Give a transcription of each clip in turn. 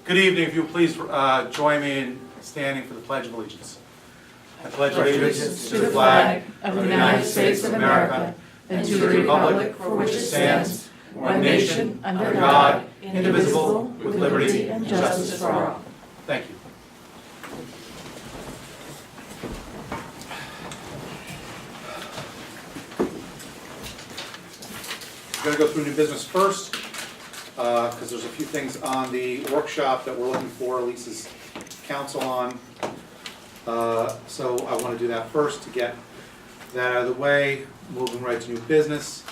Good evening. If you'll please join me in standing for the Pledge of Allegiance. I pledge allegiance to the flag of the United States of America and to the republic for which it stands, one nation, under God, indivisible, with liberty and justice for all. Thank you. We're going to go through new business first, because there's a few things on the workshop that we're looking for Lisa's counsel on. So I want to do that first to get that out of the way. Moving right to new business.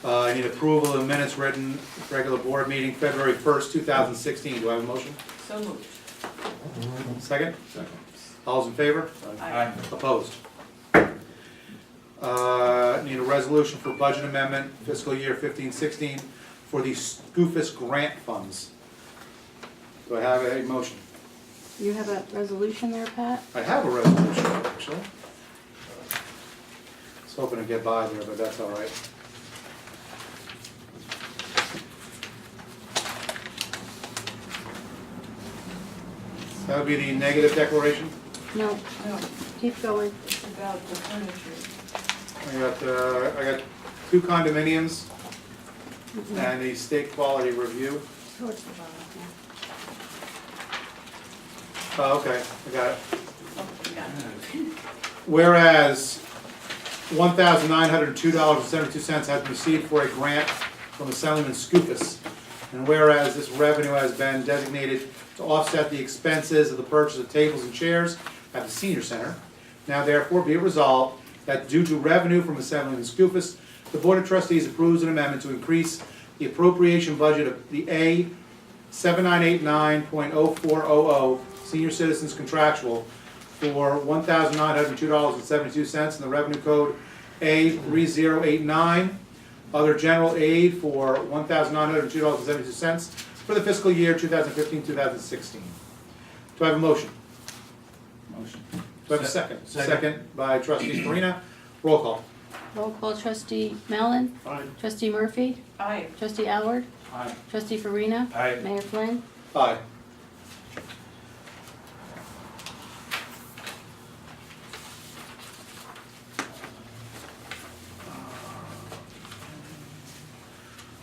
I need approval of the minutes written regular board meeting February 1st, 2016. Do I have a motion? So moved. Second? Second. All's in favor? Aye. Opposed? Need a resolution for budget amendment fiscal year 15-16 for the Scoofus grant funds. Do I have a motion? You have a resolution there, Pat? I have a resolution, actually. I was hoping to get by there, but that's all right. That would be the negative declaration. No, No, keep going. it's about the furniture. I got 2 condominiums Mhm. and a state quality review. Towards the bottom, Oh, okay, I got it. Oh, you got it. Whereas $1,902.72 has been received for a grant from Assemblyman Scoofus. And whereas this revenue has been designated to offset the expenses of the purchase of tables and chairs at the senior center, now therefore be it resolved that due to revenue from Assemblyman Scoofus, the Board of Trustees approves an amendment to increase the appropriation budget of the A 7989.0400 Senior Citizens Contractual for $1,902.72 and the revenue code A 3089, other general aid for $1,902.72 for the fiscal year 2015-2016. Do I have a motion? Motion. Do I have a second? Second. Second by trustee Farina. Roll call. Roll call, trustee Mellon, Aye. trustee Murphy, Aye. trustee Allard, Aye. trustee Farina, Aye. Mayor Flynn. Aye.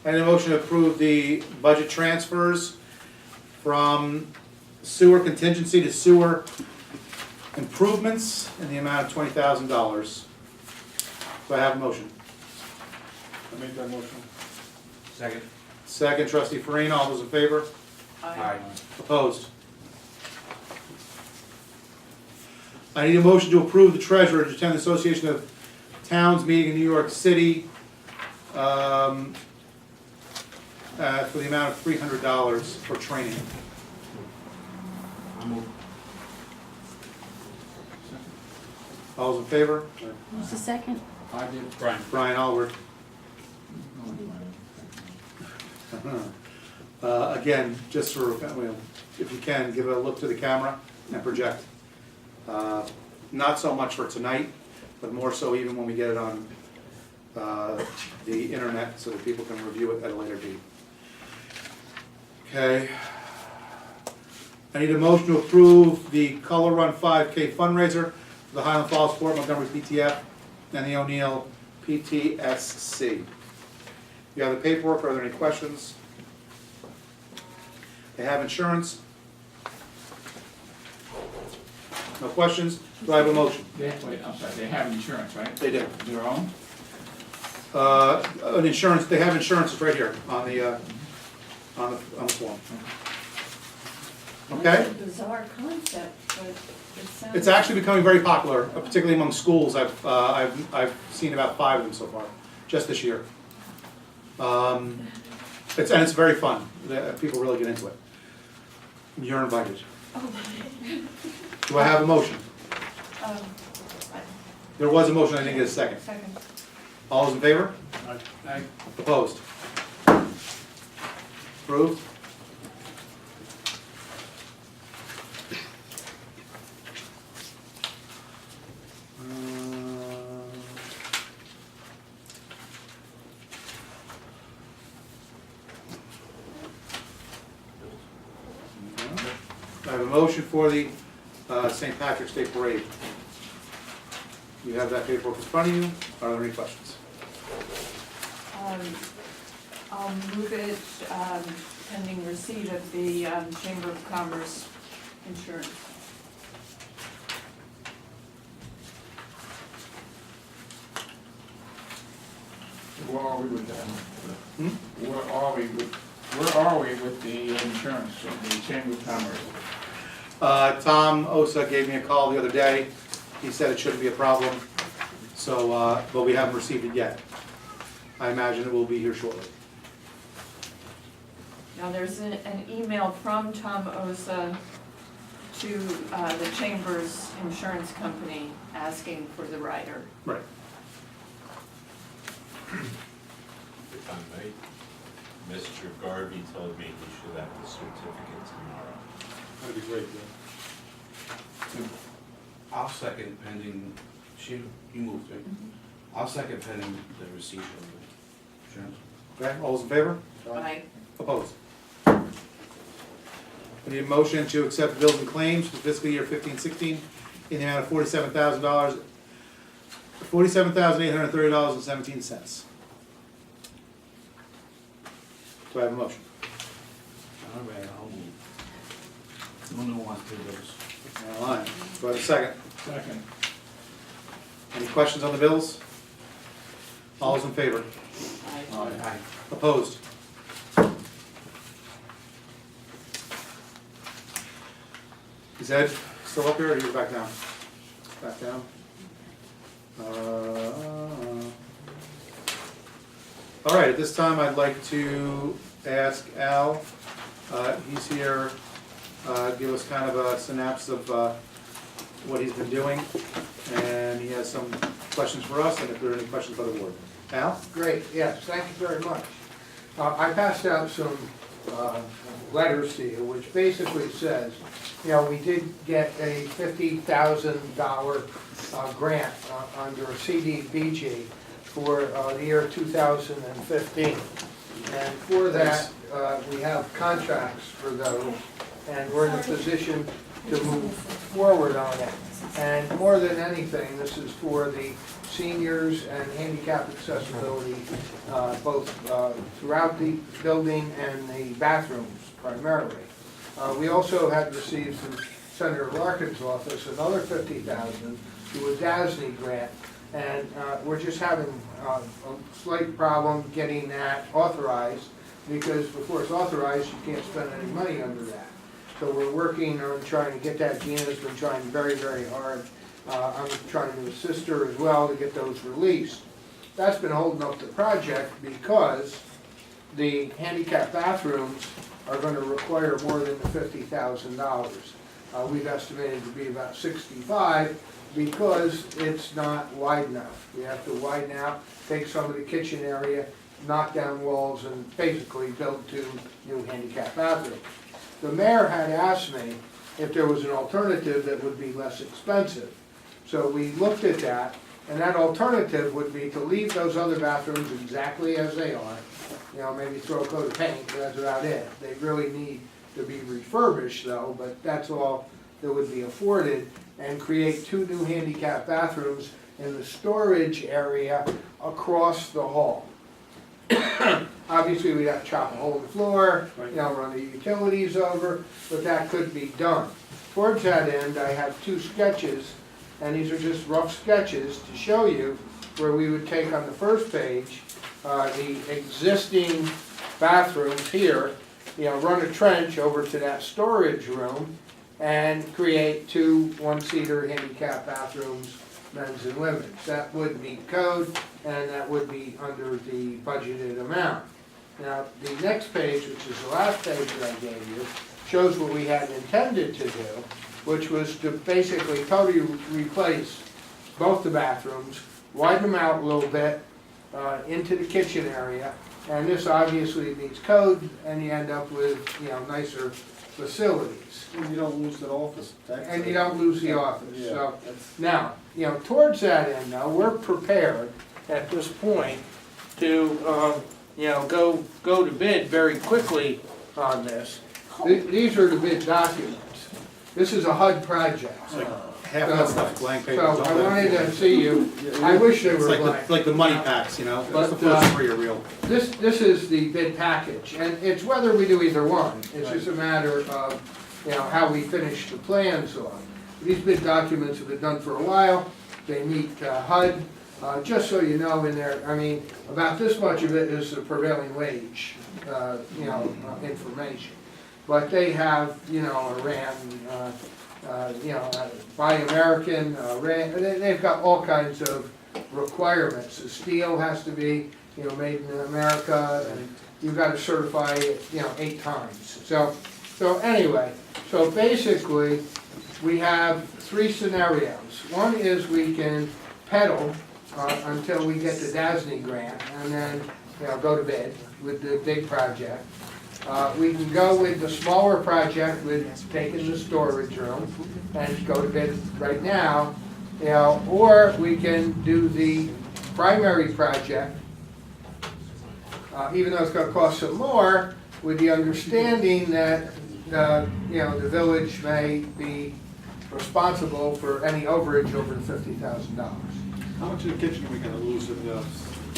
I need a motion to approve the budget transfers from sewer contingency to sewer improvements in the amount of $20,000. Do I have a motion? I make that motion. Second. Second, trustee Farina, all those in favor? Aye. Opposed? I need a motion to approve the treasurer to attend the Association of Towns meeting in New York City for the amount of $300 for training. I move. All those in favor? Who's the second? I did. Brian. Brian Allward. Again, just for, if you can, give a look to the camera and project. Not so much for tonight, but more so even when we get it on the internet so that people can review it at a later date. Okay. I need a motion to approve the Color Run 5K fundraiser for the Highland Falls Fort Montgomery PTF and the O'Neill PTSC. You have the paperwork. Are there any questions? They have insurance. No questions? Do I have a motion? Wait, I'm sorry, they have insurance, right? They do. Their own? An insurance, they have insurance, it's right here on the form. Okay? It's a bizarre concept, but it sounds. It's actually becoming very popular, particularly among schools. I've seen about 5 of them so far, just this year. It's very fun. People really get into it. You're invited. Oh, Do I have a motion? um, There was a motion, I didn't get a second. second. All those in favor? Aye. Opposed? Approved? have a motion for the St. Patrick's Day Parade. You have that paperwork in front of you. Are there any questions? I'll move it pending receipt of the Chamber of Commerce insurance. Where are we with that? Hmm? Where are we with the insurance of the Chamber of Commerce? Tom Osa gave me a call the other day. He said it shouldn't be a problem, so, but we haven't received it yet. I imagine it will be here shortly. Now, there's an email from Tom Osa to the Chamber's insurance company asking for the rider. Right. If I may, Mr. Garvey told me he should have the certificate tomorrow. That'd be great, I'll second pending, you moved it. I'll second pending the receipt of the insurance. Okay, all those in favor? Aye. Opposed? We need a motion to accept bills and claims for fiscal year 15-16 in the amount of $47,830.17. Do I have a motion? All right, I'll move. No one wants to do those. All right. Do I have a second? Second. Any questions on the bills? All those in favor? Aye. Aye. Opposed? Is Ed still up here, or are you back down? Back down. All right, at this time, I'd like to ask Al, he's here, give us kind of a synopsis of what he's been doing, and he has some questions for us, and if there are any questions by the board. Al? Great, yes, thank you very much. I passed out some letters to you, which basically says, you know, we did get a $50,000 grant under CDBG for the year 2015. And for that, we have contracts for those, and we're in a position to move forward on it. And more than anything, this is for the seniors and handicap accessibility, both throughout the building and the bathrooms primarily. We also had received from Senator Larkin's office another $50,000 through a DASNY grant, and we're just having a slight problem getting that authorized, because before it's authorized, you can't spend any money under that. So we're working on trying to get that. Gina's been trying very, very hard. I'm trying to assist her as well to get those released. That's been holding up the project because the handicap bathrooms are going to require more than the $50,000. We've estimated to be about 65 because it's not wide enough. We have to widen out, take some of the kitchen area, knock down walls, and basically build 2 new handicap bathrooms. The mayor had asked me if there was an alternative that would be less expensive. So we looked at that, and that alternative would be to leave those other bathrooms exactly as they are. You know, maybe throw a coat of paint, but that's about it. They really need to be refurbished though, but that's all that would be afforded, and create 2 new handicap bathrooms in the storage area across the hall. Obviously, we'd have to chop a hole in the floor, you know, run the utilities over, but that could be done. Towards that end, I have 2 sketches, and these are just rough sketches to show you where we would take on the first page the existing bathrooms here, you know, run a trench over to that storage room, and create 2 one-seater handicap bathrooms, men's and women's. That would meet code, and that would be under the budgeted amount. Now, the next page, which is the last page that I gave you, shows what we had intended to do, which was to basically totally replace both the bathrooms, widen them out a little bit into the kitchen area, and this obviously meets code, and you end up with, you know, nicer facilities. And you don't lose that office. And you don't lose the office, Yeah, so. that's- Now, you know, towards that end now, we're prepared at this point to, you know, go to bid very quickly on this. These are the bid documents. This is a HUD project. It's like half that stuff's blank paper. So I wanted to see you, I wish they It's were like blank. like the money packs, you know, that's the But, first three are real. This is the bid package, and it's whether we do either one. It's just a matter of, you know, how we finish the plans on. These bid documents have been done for a while. They meet HUD. Just so you know, in there, I mean, about this much of it is the prevailing wage, information. But they have, you know, Iran, Buy American, they've got all kinds of requirements. The steel has to be, you know, made in America, and you've got to certify it, you know, 8 times. So anyway, so basically, we have 3 scenarios. One is we can pedal until we get the DASNY grant, and then, you know, go to bed with the big project. We can go with the smaller project with taking the storage room and go to bed right now, you know, or we can do the primary project, even though it's gonna cost some more, with the understanding that, you know, the village may be responsible for any overage over the $50,000. How much of the kitchen are we gonna lose in the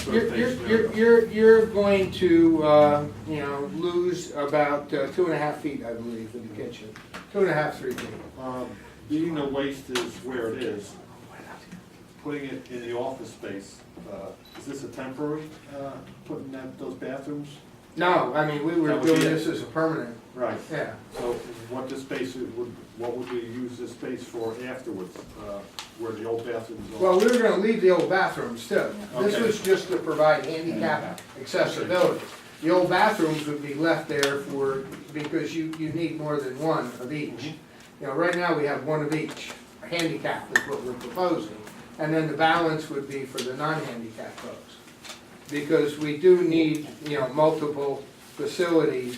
sort of things? You're going to, you know, lose about 2.5 feet, I believe, in the kitchen. 2.5, 3 feet. Being the waste is where it is, putting it in the office space, is this a temporary, putting those bathrooms? No, I mean, we were That would doing be it. this as a permanent, Right. yeah. So what would we use this space for afterwards, where the old bathrooms are? Well, we were gonna leave the old bathrooms too. This Okay. was just to provide handicap accessibility. The old bathrooms would be left there because you need more than one of each. You know, right now we have one of each. Handicap is what we're proposing. And then the balance would be for the non-handicap folks. Because we do need, you know, multiple facilities,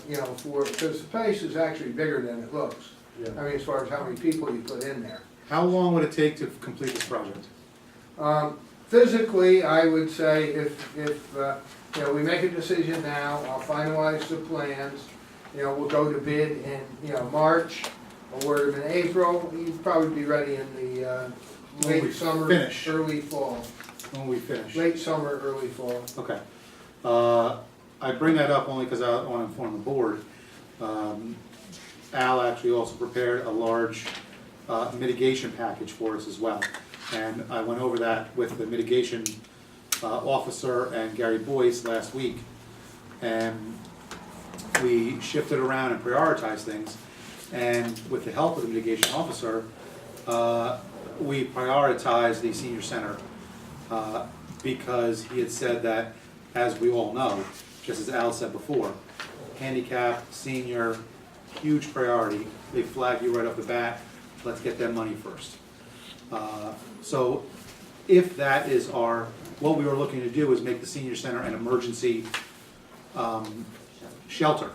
you know, because the place is actually bigger than it looks. Yeah. I mean, as far as how many people you put in there. How long would it take to complete this project? Physically, I would say if you know, we make a decision now, I'll finalize the plans, you know, we'll go to bid in, you know, March, award them in April, you'd probably be ready in the When we late summer, finish. early fall. When we finish? Late summer, early fall. Okay. I bring that up only because I want to inform the board. Al actually also prepared a large mitigation package for us as well. And I went over that with the mitigation officer and Gary Boyce last week. And we shifted around and prioritized things. And with the help of the mitigation officer, we prioritized the senior center because he had said that, as we all know, just as Al said before, handicap, senior, huge priority. They flag you right off the bat, let's get that money first. So if that is what we were looking to do is make the senior center an emergency shelter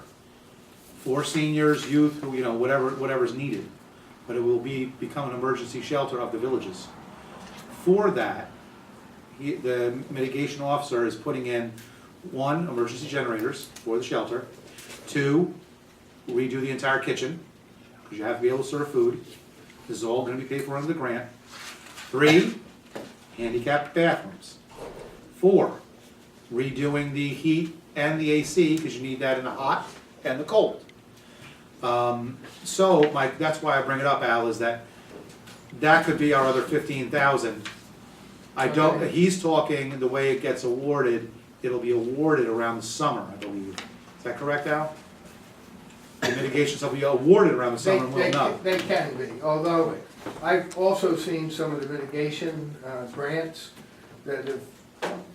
for seniors, youth, who, you know, whatever's needed. But it will become an emergency shelter of the villages. For that, the mitigation officer is putting in 1, emergency generators for the shelter. 2, redo the entire kitchen, because you have to be able to serve food. This is all gonna be paid for under the grant. 3, handicapped bathrooms. 4, redoing the heat and the AC, because you need that in the hot and the cold. So that's why I bring it up, Al, is that could be our other 15,000. He's talking, the way it gets awarded, it'll be awarded around the summer, I believe. Is that correct, Al? The mitigations will be awarded around the summer, and we'll know. They can be, although I've also seen some of the mitigation grants that have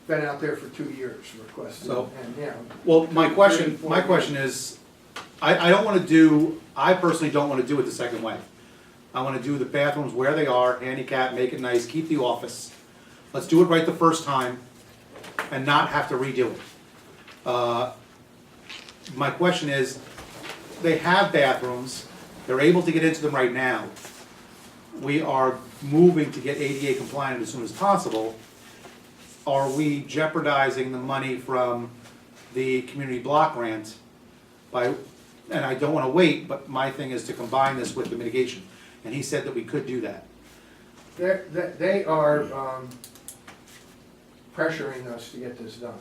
been out there for 2 years requested. So- And, you know, Well, my question is, I personally don't wanna do it the second way. I wanna do the bathrooms where they are, handicap, make it nice, keep the office. Let's do it right the first time and not have to redo it. My question is, they have bathrooms, they're able to get into them right now. We are moving to get ADA compliant as soon as possible. Are we jeopardizing the money from the community block grant by and I don't wanna wait, but my thing is to combine this with the mitigation. And he said that we could do that. They are pressuring us to get this done,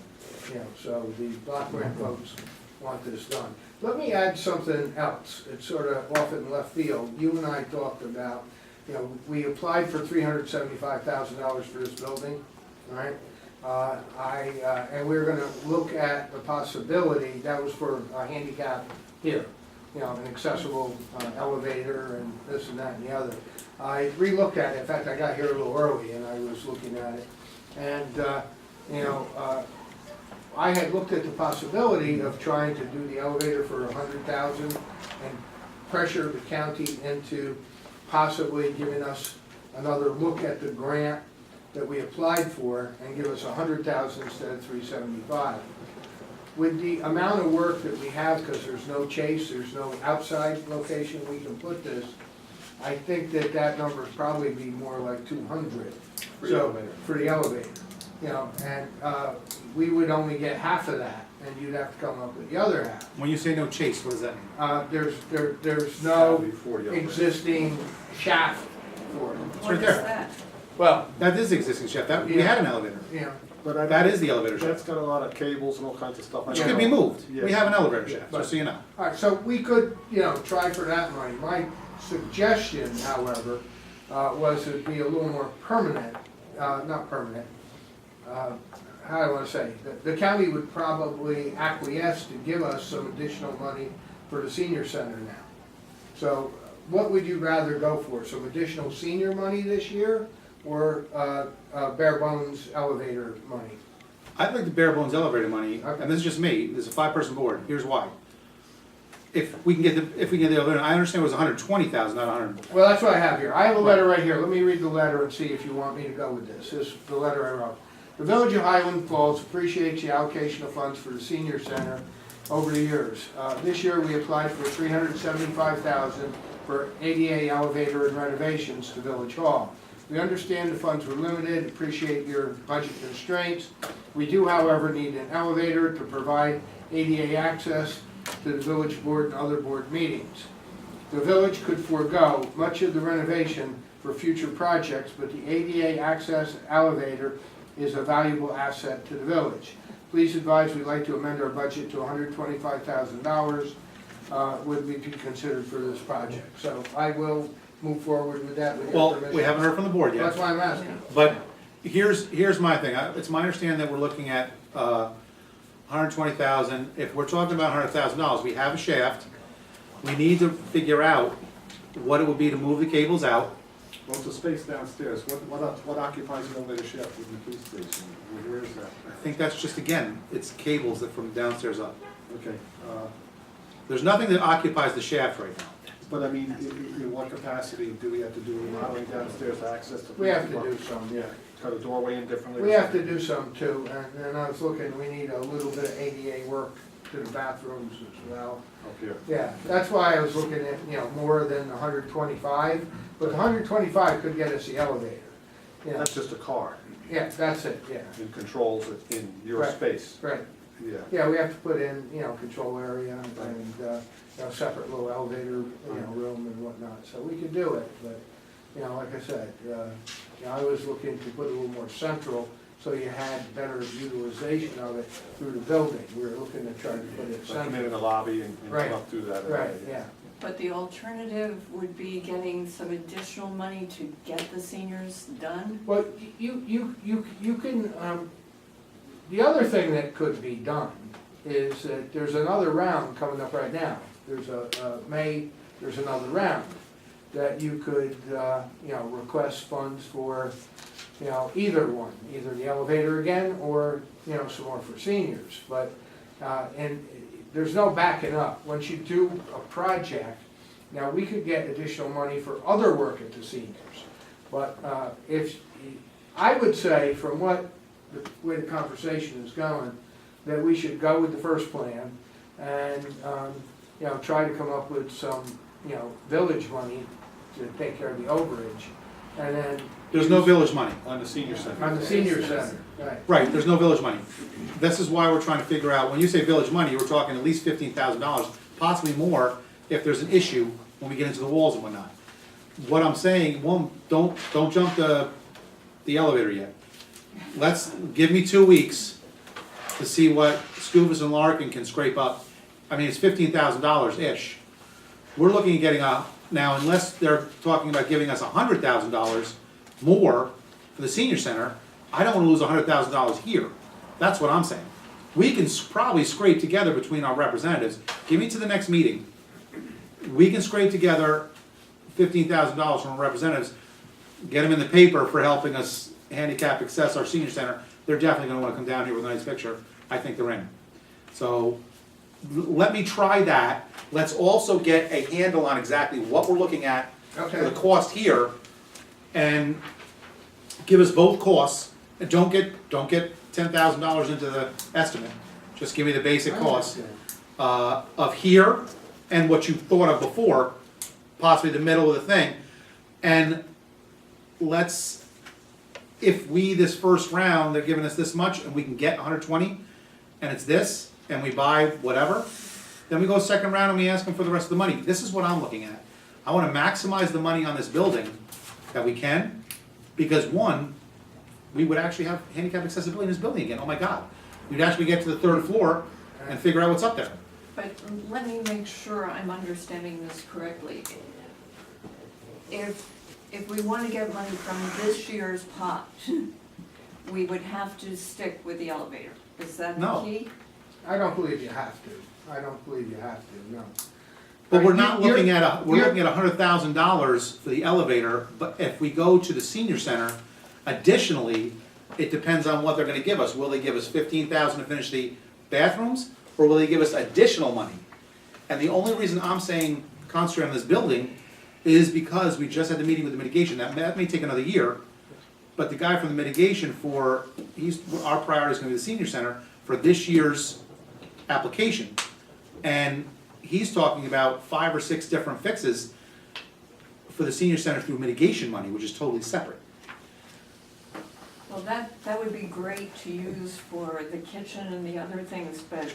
so the block grant folks want this done. Let me add something else, it's sort of off in left field. You and I talked about, we applied for $375,000 for this building, all right? And we're gonna look at the possibility, that was for a handicap here, an accessible elevator and this and that and the other. I re-looked at it, in fact, I got here a little early and I was looking at it. And, I had looked at the possibility of trying to do the elevator for $100,000 and pressure the county into possibly giving us another look at the grant that we applied for and give us $100,000 instead of $375,000. With the amount of work that we have, because there's no chase, there's no outside location we can put this, I think that number would probably be more like 200. For the elevator, and we would only get half of that, and you'd have to come up with the other half. When you say no chase, what does that mean? There's no Before the elevator. existing shaft for it. It's What right is there. that? Well, That is existing, Chef, we had an elevator. But That is the elevator That's shaft, got a lot of cables and all kinds of stuff. which could be moved. We Yeah. have an elevator shaft, just so you know. all right, so we could, try for that money. My suggestion, however, was it'd be a little more permanent, not permanent, how do I want to say? The county would probably acquiesce to give us some additional money for the senior center now. So what would you rather go for? Some additional senior money this year or bare bones elevator money? I'd like the bare bones elevator money, Okay. and this is just me, this is a 5-person board, here's why. If we can get the elevator, I understand it was 120,000, not 100. Well, that's what I have here. I have a letter right here. Let me read the letter and see if you want me to go with this. This is the letter I wrote. The Village of Highland Falls appreciates the allocation of funds for the senior center over the years. This year, we applied for $375,000 for ADA elevator and renovations to Village Hall. We understand the funds were limited, appreciate your budget constraints. We do, however, need an elevator to provide ADA access to the village board and other board meetings. The village could forego much of the renovation for future projects, but the ADA access elevator is a valuable asset to the village. Please advise, we'd like to amend our budget to $125,000 would be considered for this project. So I will move forward with that with your Well, permission. we haven't heard from the board That's yet, why I'm asking. but here's my thing, it's my understanding that we're looking at 120,000, if we're talking about $100,000, we have a shaft, we need to figure out what it would be to move the cables out. Well, it's the space downstairs. What occupies the elevator shaft in the police station? Where is that? I think that's just, again, it's cables that from downstairs up. Okay, There's nothing that occupies the shaft right now. but I mean, in what capacity do we have to do remodeling downstairs to access the? We have to do some, Yeah, cut a doorway in differently? We have to do some too, and I was looking, we need a little bit of ADA work to the bathrooms as well. Up here. Yeah, that's why I was looking at, more than 125, but 125 could get us the elevator. Yeah, That's just a car yeah, that's it, yeah, and controls it in your Right. space. right. Yeah. Yeah, we have to put in, control area and, separate little elevator, room and whatnot, so we could do it, but, like I said, I was looking to put it a little more central, so you had better utilization of it through the building. We were looking to try to put it So come in central. the lobby and Right. come up through that. Right, area. yeah. But the alternative would be getting some additional money to get the seniors done? Well, you can, the other thing that could be done is that there's another round coming up right now. There's there's another round that you could, request funds for, either one, either the elevator again or, some more for seniors. But, and there's no backing up. Once you do a project, now we could get additional money for other work at the seniors. But I would say, from the way the conversation is going, that we should go with the first plan and, try to come up with some, village money to take care of the overage. And then. There's no village money. On the senior center. On the senior center, right. Right, there's no village money. This is why we're trying to figure out, when you say village money, we're talking at least $15,000 possibly more if there's an issue when we get into the walls and whatnot. What I'm saying, one, don't jump the elevator yet. Give me 2 weeks to see what Scubas and Larkin can scrape up. I mean, it's $15,000-ish. We're looking at getting now unless they're talking about giving us $100,000 more for the senior center, I don't wanna lose $100,000 here. That's what I'm saying. We can probably scrape together between our representatives, give me to the next meeting. We can scrape together $15,000 from our representatives, get them in the paper for helping us handicap access our senior center. They're definitely gonna wanna come down here with a nice picture. I think they're in. So, let me try that. Let's also get a handle on exactly what we're looking at for the Okay. cost here, and give us both costs. And don't get $10,000 into the estimate. Just give me the basic cost of here and what you thought of before, possibly the middle of the thing. And let's, if we, this first round, they're giving us this much and we can get 120, and it's this, and we buy whatever, then we go second round and we ask them for the rest of the money. This is what I'm looking at. I wanna maximize the money on this building that we can, because one, we would actually have handicap accessibility in this building again, oh my God. We'd actually get to the third floor and figure out what's up there. But let me make sure I'm understanding this correctly. If we want to get money from this year's pot, we would have to stick with the elevator. Is that the No. key? I don't believe you have to. I don't believe you have to, no. But we're not You're- looking at we're you're- looking at $100,000 for the elevator, but if we go to the senior center, additionally, it depends on what they're gonna give us. Will they give us $15,000 to finish the bathrooms, or will they give us additional money? And the only reason I'm saying concentrate on this building is because we just had the meeting with the mitigation. That may take another year, but the guy from the mitigation our priority is gonna be the senior center for this year's application. And he's talking about 5 or 6 different fixes for the senior center through mitigation money, which is totally separate. Well, that would be great to use for the kitchen and the other things, but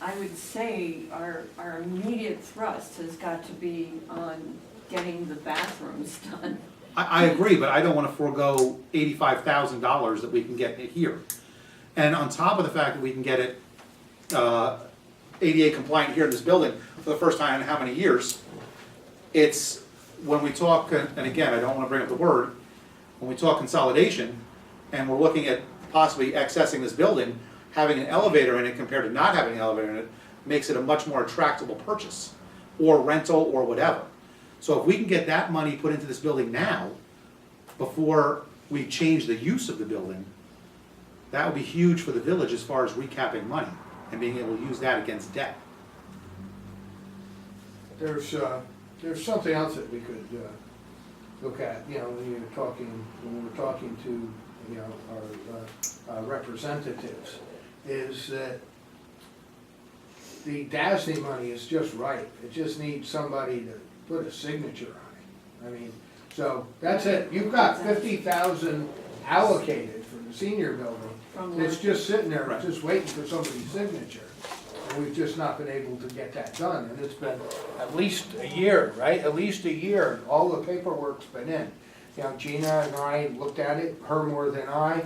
I would say our immediate thrust has got to be on getting the bathrooms done. I agree, but I don't wanna forego $85,000 that we can get here. And on top of the fact that we can get it, ADA compliant here in this building for the first time in how many years, it's, when we talk, and again, I don't wanna bring up the word, when we talk consolidation, and we're looking at possibly accessing this building, having an elevator in it compared to not having an elevator in it, makes it a much more attractable purchase, or rental, or whatever. So if we can get that money put into this building now, before we change the use of the building, that would be huge for the village as far as recapping money, and being able to use that against debt. There's something else that we could, look at, you know, when we're talking to, you know, our representatives, is that the DASNY money is just right. It just needs somebody to put a signature on it. I mean, so that's it. You've got 50,000 allocated for the senior building. From It's just sitting there, Right. just waiting for somebody's signature. And we've just not been able to get that done, and it's been at least a year, right? At least a year, all the paperwork's been in. You know, Gina and I looked at it, her more than I,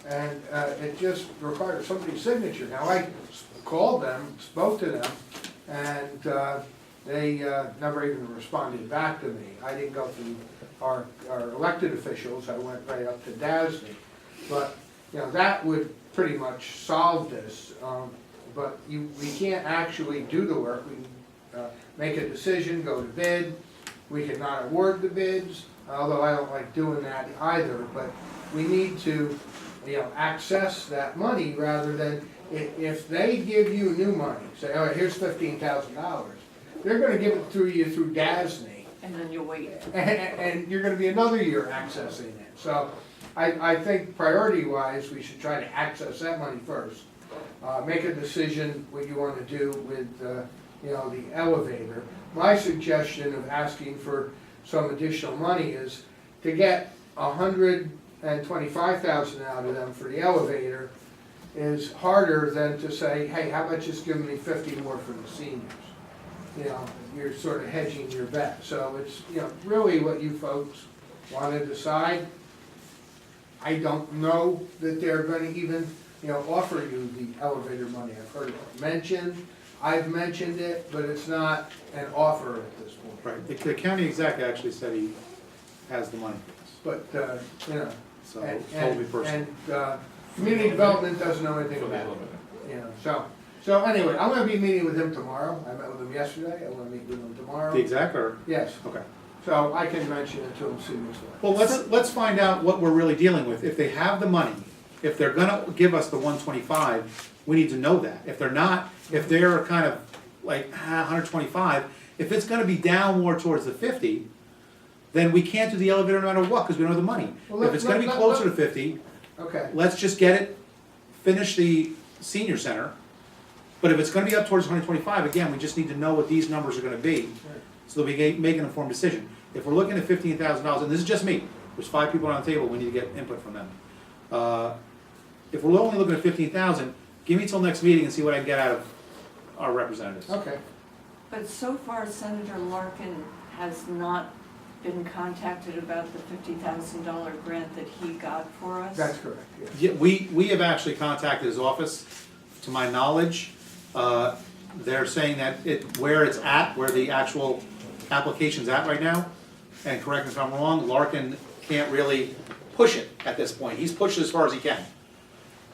and it just required somebody's signature. Now, I called them, spoke to them, and they never even responded back to me. I didn't go through our elected officials, I went right up to DASNY. But, you know, that would pretty much solve this. But we can't actually do the work. We can make a decision, go to bid. We can not award the bids, although I don't like doing that either. But we need to, you know, access that money rather than, if they give you new money, say, all right, here's $15,000. They're gonna give it to you through DASNY. And then you'll wait. And you're gonna be another year accessing it. So I think priority-wise, we should try to access that money first. Make a decision what you wanna do with, you know, the elevator. My suggestion of asking for some additional money is to get $125,000 out of them for the elevator is harder than to say, hey, how about just giving me 50 more for the seniors? you know, you're sort of hedging your bet. So it's, you know, really what you folks want to decide. I don't know that they're gonna even, you know, offer you the elevator money. I've heard it mentioned, I've mentioned it, but it's not an offer at this point. Right, the county exec actually said he has the money for this, But, you know, so and, told me personally. and, community development doesn't know anything For the about it. elevator. You know, so anyway, I'm gonna be meeting with him tomorrow. I met with him yesterday, I wanna meet with him tomorrow. The exec, or, Yes, okay. so I can mention it to him soon as well. Well, let's find out what we're really dealing with. If they have the money, if they're gonna give us the 125, we need to know that. If they're not, if they're kind of like 125, if it's gonna be down more towards the 50, then we can't do the elevator no matter what, because we don't have the money. Well, If it's gonna be closer to 50, Okay, let's just get it, finish the senior center. But if it's gonna be up towards 125, again, we just need to know what these numbers are gonna be, so that we can make an informed decision. If we're looking at $15,000, and this is just me, there's 5 people on the table, we need to get input from them. If we're only looking at 15,000, give me till next meeting and see what I can get out of our representatives. okay. But so far Senator Larkin has not been contacted about the $50,000 grant that he got for us? That's correct, yes. Yeah, we have actually contacted his office, to my knowledge. They're saying that where it's at, where the actual application's at right now, and correct me if I'm wrong, Larkin can't really push it at this point. He's pushed it as far as he can.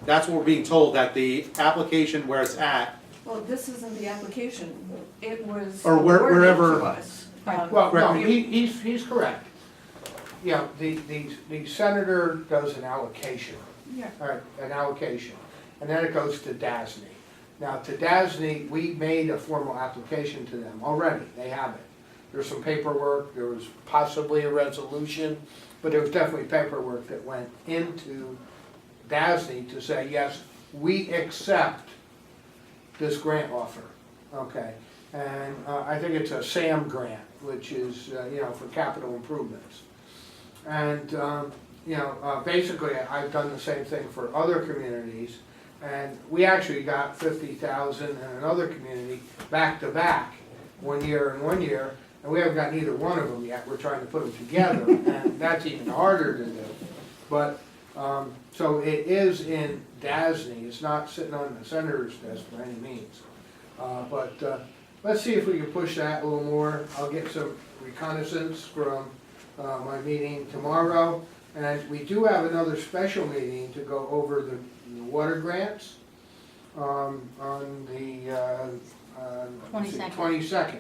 That's what we're being told, that the application where it's at, Well, this isn't the application, it was Or awarded wherever- to us. Well, no, Correct me. he's correct. Yeah, the senator does an allocation. Yeah. All right, an allocation, and then it goes to DASNY. Now, to DASNY, we made a formal application to them already, they have it. There's some paperwork, there was possibly a resolution, but there was definitely paperwork that went into DASNY to say, yes, we accept this grant offer, okay? And I think it's a SAM grant, which is, you know, for capital improvements. And, you know, basically, I've done the same thing for other communities, and we actually got 50,000 in another community back to back, 1 year and 1 year, and we haven't got either one of them yet. We're trying to put them together, and that's even harder to do. But, so it is in DASNY, it's not sitting on the senator's desk by any means. But let's see if we can push that a little more. I'll get some reconnaissance from my meeting tomorrow. And we do have another special meeting to go over the water grants on the 22nd. 22nd.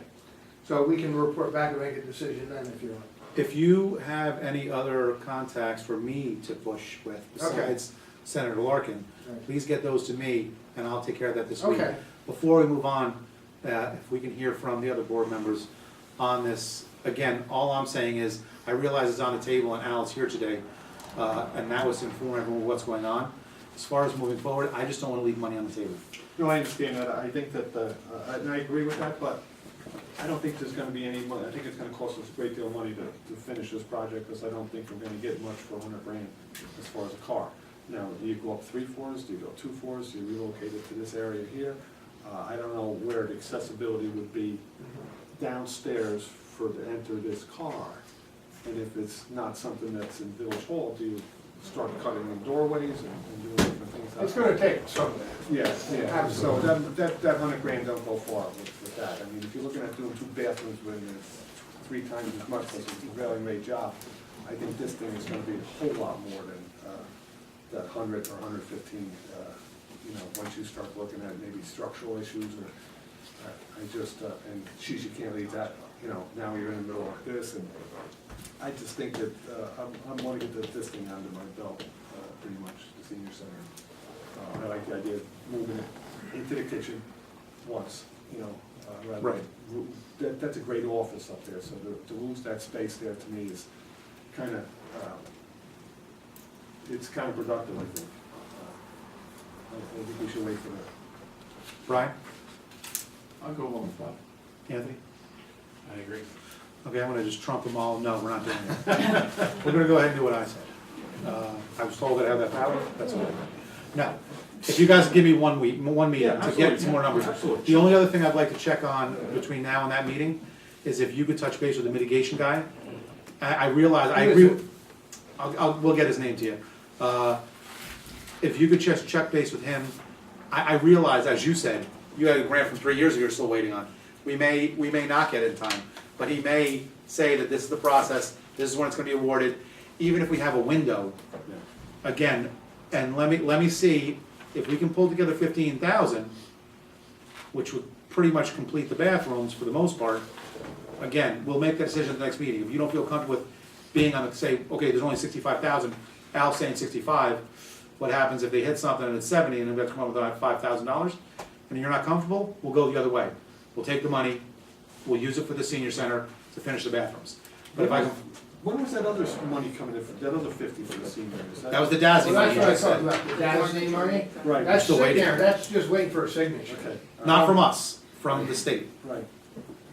So we can report back and make a decision then if you want. if you have any other contacts for me to push with besides Senator Larkin, Right. please get those to me, and I'll take care of that this week. Okay. Before we move on, if we can hear from the other board members on this, again, all I'm saying is, I realize it's on the table and Al's here today, and that was to inform everyone what's going on. As far as moving forward, I just don't wanna leave money on the table. No, I understand that, I think that, and I agree with that, but I don't think there's gonna be any money, I think it's gonna cost us a great deal of money to finish this project, because I don't think we're gonna get much for 100 grand as far as a car. Now, do you go up 3 floors, do you go 2 floors, do you relocate it to this area here? I don't know where the accessibility would be downstairs to enter this car. And if it's not something that's in Village Hall, do you start cutting in doorways and doing different things? It's gonna take some of that. Yeah, so that 100 grand don't go far with that. I mean, if you're looking at doing 2 bathrooms when it's 3 times as much, because it's a value-made job, I think this thing is gonna be a whole lot more than that 100 or 115, you know, once you start looking at maybe structural issues or, I just, and geez, you can't leave that, you know, now you're in the middle like this, and I just think that, I'm gonna get this thing under my belt, pretty much, the senior center. I like the idea of moving it into the kitchen once, you know, rather Right. than, that's a great office up there, so to lose that space there to me is kinda, it's kinda productive, I think. I think we should wait for that. Brian? I'll go along with that. Anthony? I agree. Okay, I'm gonna just trump them all, no, we're not doing that. We're gonna go ahead and do what I said. I was told that I have that power, that's all. Now, if you guys give me 1 week, 1 meeting Yeah, to absolutely, get some more yeah, numbers. absolutely. The only other thing I'd like to check on between now and that meeting is if you could touch base with the mitigation guy. I realize, I Who is agree, it? with- we'll get his name to you. If you could just check base with him, I realize, as you said, you had a grant from 3 years ago you're still waiting on. We may not get it in time, but he may say that this is the process, this is when it's gonna be awarded, even if we have a window. Again, and let me see, if we can pull together 15,000, which would pretty much complete the bathrooms for the most part, again, we'll make that decision at the next meeting. If you don't feel comfortable with being on, say, okay, there's only 65,000, Al's saying 65, what happens if they hit something and it's 70 and they've got to come up with $5,000? And you're not comfortable, we'll go the other way. We'll take the money, we'll use it for the senior center to finish the bathrooms. But if I can, When was that other money coming in, that other 50 for the seniors? that was the DASNY Well, money that's you what I just talked said. about, the DASNY money. Right, That's still sitting waiting. there, that's just waiting for a signature. okay. Not from us, from the state. Right,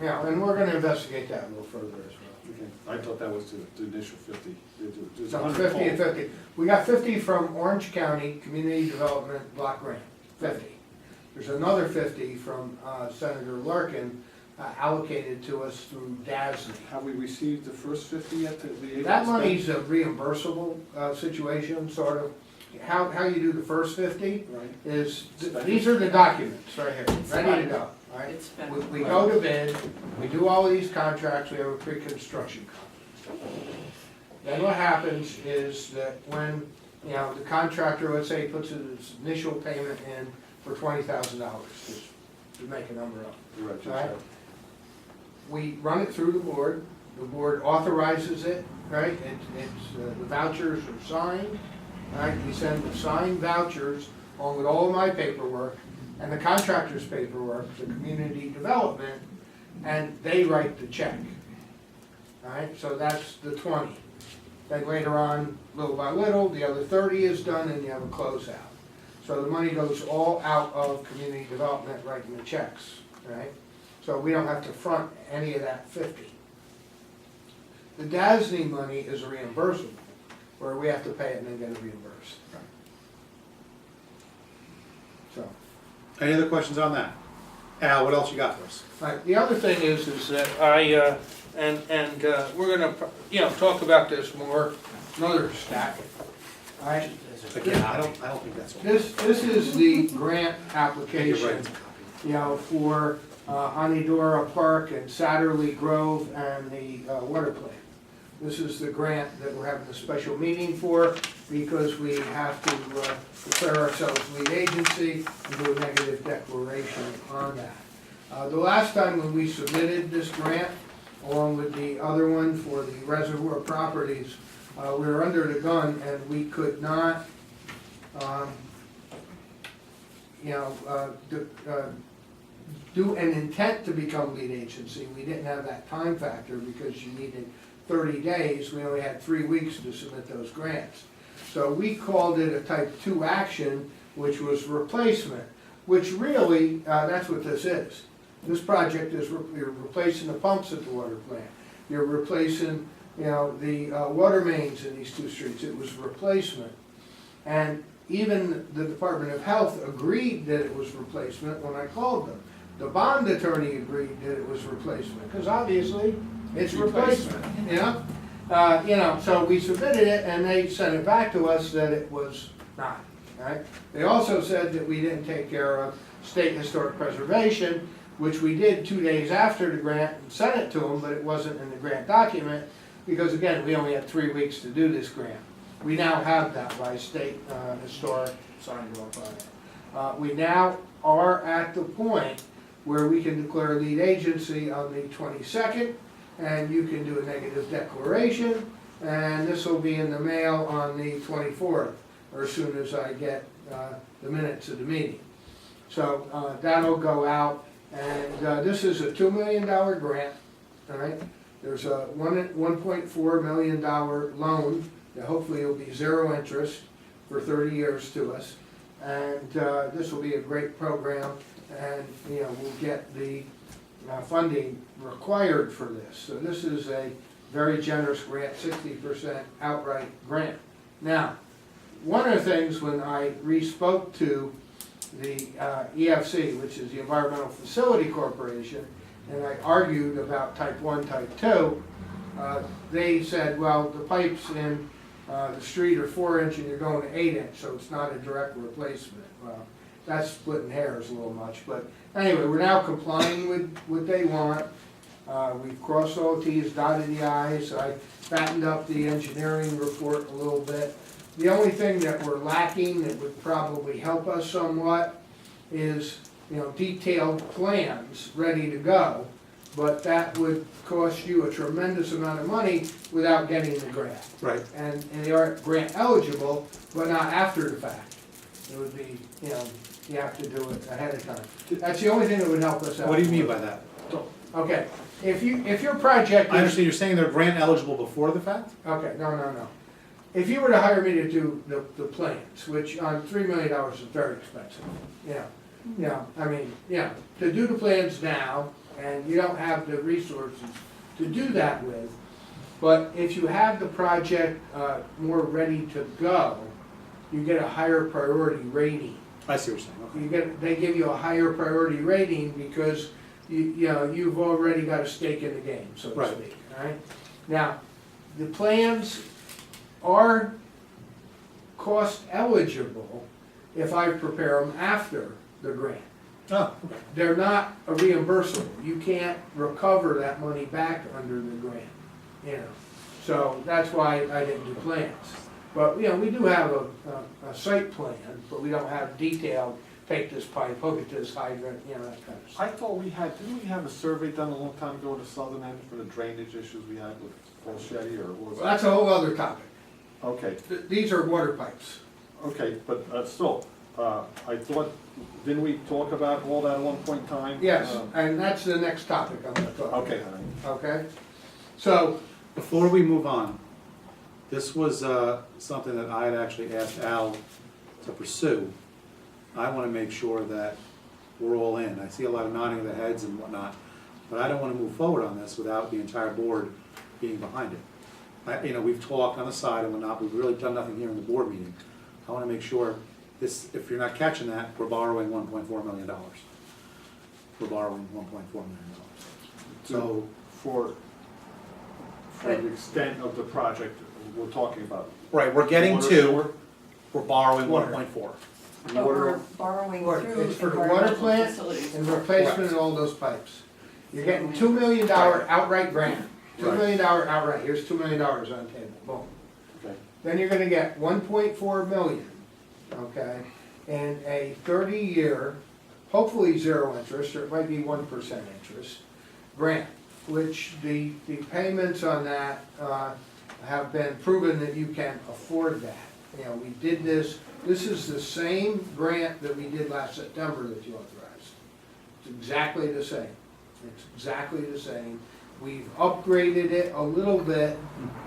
Yeah, and we're gonna investigate that a little further as well. okay. I thought that was the initial 50. There's So 100 50 and total. 50. We got 50 from Orange County Community Development Block Grant, 50. There's another 50 from Senator Larkin allocated to us through DASNY. Have we received the first 50 yet to be able to That spend? money's a reimbursable situation, sort of. How you do the first 50 Right, is, these are the documents right here, ready to go, all right? It's been. We go to bid, we do all of these contracts, we have a pre-construction contract. Then what happens is that when, you know, the contractor, let's say, puts his initial payment in for $20,000, just to make a number up. you're right, Right. Judge. We run it through the board authorizes it, right? The vouchers are signed, right? We send the signed vouchers along with all of my paperwork and the contractor's paperwork to community development, and they write the check. All right, so that's the 20. Then later on, little by little, the other 30 is done and you have a closeout. So the money goes all out of community development writing the checks, right? So we don't have to front any of that 50. The DASNY money is reimbursable, where we have to pay it and then get it reimbursed. So, Any other questions on that? Al, what else you got for us? right, the other thing is that we're gonna, you know, talk about this more, another stack. All right, Again, I don't think that's. this is the grant You're application, right. you know, for Onidora Park and Satterley Grove and the water plant. This is the grant that we're having a special meeting for, because we have to declare ourselves lead agency and do a negative declaration on that. The last time when we submitted this grant, along with the other one for the reservoir properties, we were under the gun and we could not, do an intent to become lead agency. We didn't have that time factor because you needed 30 days. We only had 3 weeks to submit those grants. So we called it a type 2 action, which was replacement, which really, that's what this is. This project is, you're replacing the pumps at the water plant. You're replacing, you know, the water mains in these 2 streets. It was replacement. And even the Department of Health agreed that it was replacement when I called them. The bond attorney agreed that it was replacement, because obviously it's replacement, you know? So we submitted it and they sent it back to us that it was not, right? They also said that we didn't take care of state historic preservation, which we did 2 days after the grant and sent it to them, but it wasn't in the grant document, because again, we only had 3 weeks to do this grant. We now have that by state historic signed off on it. We now are at the point where we can declare lead agency on the 22nd, and you can do a negative declaration, and this will be in the mail on the 24th, or as soon as I get the minutes of the meeting. So that'll go out, and this is a $2 million grant, all right? There's a $1.4 million loan that hopefully will be 0 interest for 30 years to us, and this will be a great program, and you know, we'll get the funding required for this. So this is a very generous grant, 60% outright grant. Now, one of the things when I re-spoke to the EFC, which is the Environmental Facility Corporation, and I argued about type 1, type 2, they said, well, the pipes in the street are 4-inch and you're going to 8-inch, so it's not a direct replacement. Well, that's splitting hairs a little much, but anyway, we're now complying with what they want. We've crossed all the Ts, dotted the Is. I fattened up the engineering report a little bit. The only thing that we're lacking that would probably help us somewhat is, detailed plans ready to go. But that would cost you a tremendous amount of money without getting the grant. Right. And they are grant eligible, but not after the fact. It would be, you have to do it ahead of time. That's the only thing that would help us out. What do you mean by that? Okay, if your project is. I understand you're saying they're grant eligible before the fact? Okay, no. If you were to hire me to do the plans, which on $3 million is very expensive, to do the plans now, and you don't have the resources to do that with, but if you have the project more ready to go, you get a higher priority rating. I see what you're saying, okay. They give you a higher priority rating because you've already got a stake in the game, so to Right. speak, all right? Now, the plans are cost eligible if I prepare them after the grant. Oh, okay. They're not reimbursable. You can't recover that money back under the grant, So that's why I didn't do plans. But, we do have a site plan, but we don't have detailed, take this pipe, hook it to this hydrant, that kind of stuff. I thought didn't we have a survey done a long time ago in the southern end for the drainage issues we had with Falchetti, or what was Well, it? that's a whole other topic. Okay, These are water pipes. okay, but still, I thought, didn't we talk about all that at one point in time? Yes, and that's the next topic I'm gonna talk about. Okay, Okay? So, Before we move on, this was something that I had actually asked Al to pursue. I want to make sure that we're all in. I see a lot of nodding of the heads and whatnot, but I don't want to move forward on this without the entire board being behind it. We've talked on the side and whatnot, we've really done nothing here in the board meeting. I want to make sure this, if you're not catching that, we're borrowing $1.4 million. We're borrowing $1.4 million. So, for the extent of the project we're talking about. right, we're getting Water, two, sewer? we're borrowing Water. 1.4. But we're borrowing Water. through It's for the water environmental plant facilities. and replacement of all those pipes. You're getting $2 million outright grant. $2 million outright, here's $2 million on the table, boom. Okay. Then you're gonna get 1.4 million, okay, and a 30-year, hopefully 0 interest, or it might be 1% interest, grant, which the payments on that have been proven that you can afford that. We did this is the same grant that we did last September that you authorized. It's exactly the same. It's exactly the same. We've upgraded it a little bit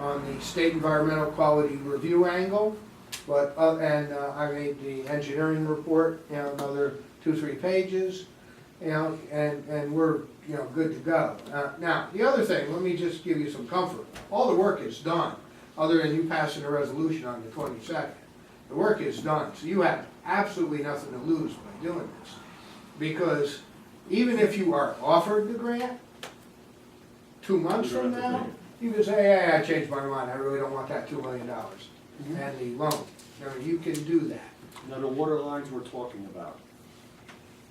on the state environmental quality review angle, but, I made the engineering report, another 2-3 pages, and we're, good to go. Now, the other thing, let me just give you some comfort. All the work is done, other than you passing a resolution on the 22nd. The work is done, so you have absolutely nothing to lose by doing this. Because even if you are offered the grant, 2 months You don't from have to now, take you can say, hey, I changed my mind, I really don't want that $2 million. And the loan, you can do that. Now, the water lines we're talking about,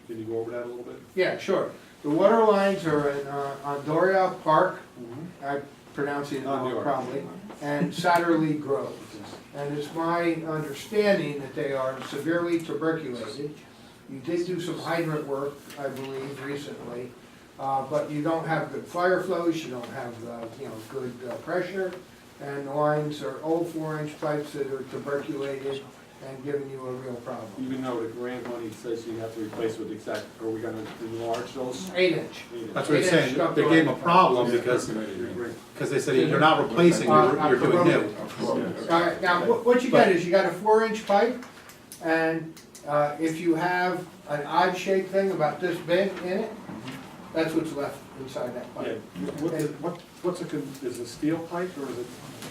can you go over that a little bit? Yeah, sure. The water lines are in, on Doria Park, I pronounce it On wrong York. probably, and Satterley Grove. And it's my understanding that they are severely tuberculated. You did do some hydrant work, I believe, recently, but you don't have good fire flows, you don't have, good pressure, and the lines are old 4-inch pipes that are tuberculated and giving you a real problem. Even though the grant money says you have to replace with exact, are we gonna enlarge those? 8-inch. That's what he's saying, they gave him a problem because they said you're not replacing, you're doing new. All right, now, what you got is you got a 4-inch pipe, and if you have an odd shaped thing about this big in it, that's what's left inside that Yeah, pipe. what's is it steel pipe or is it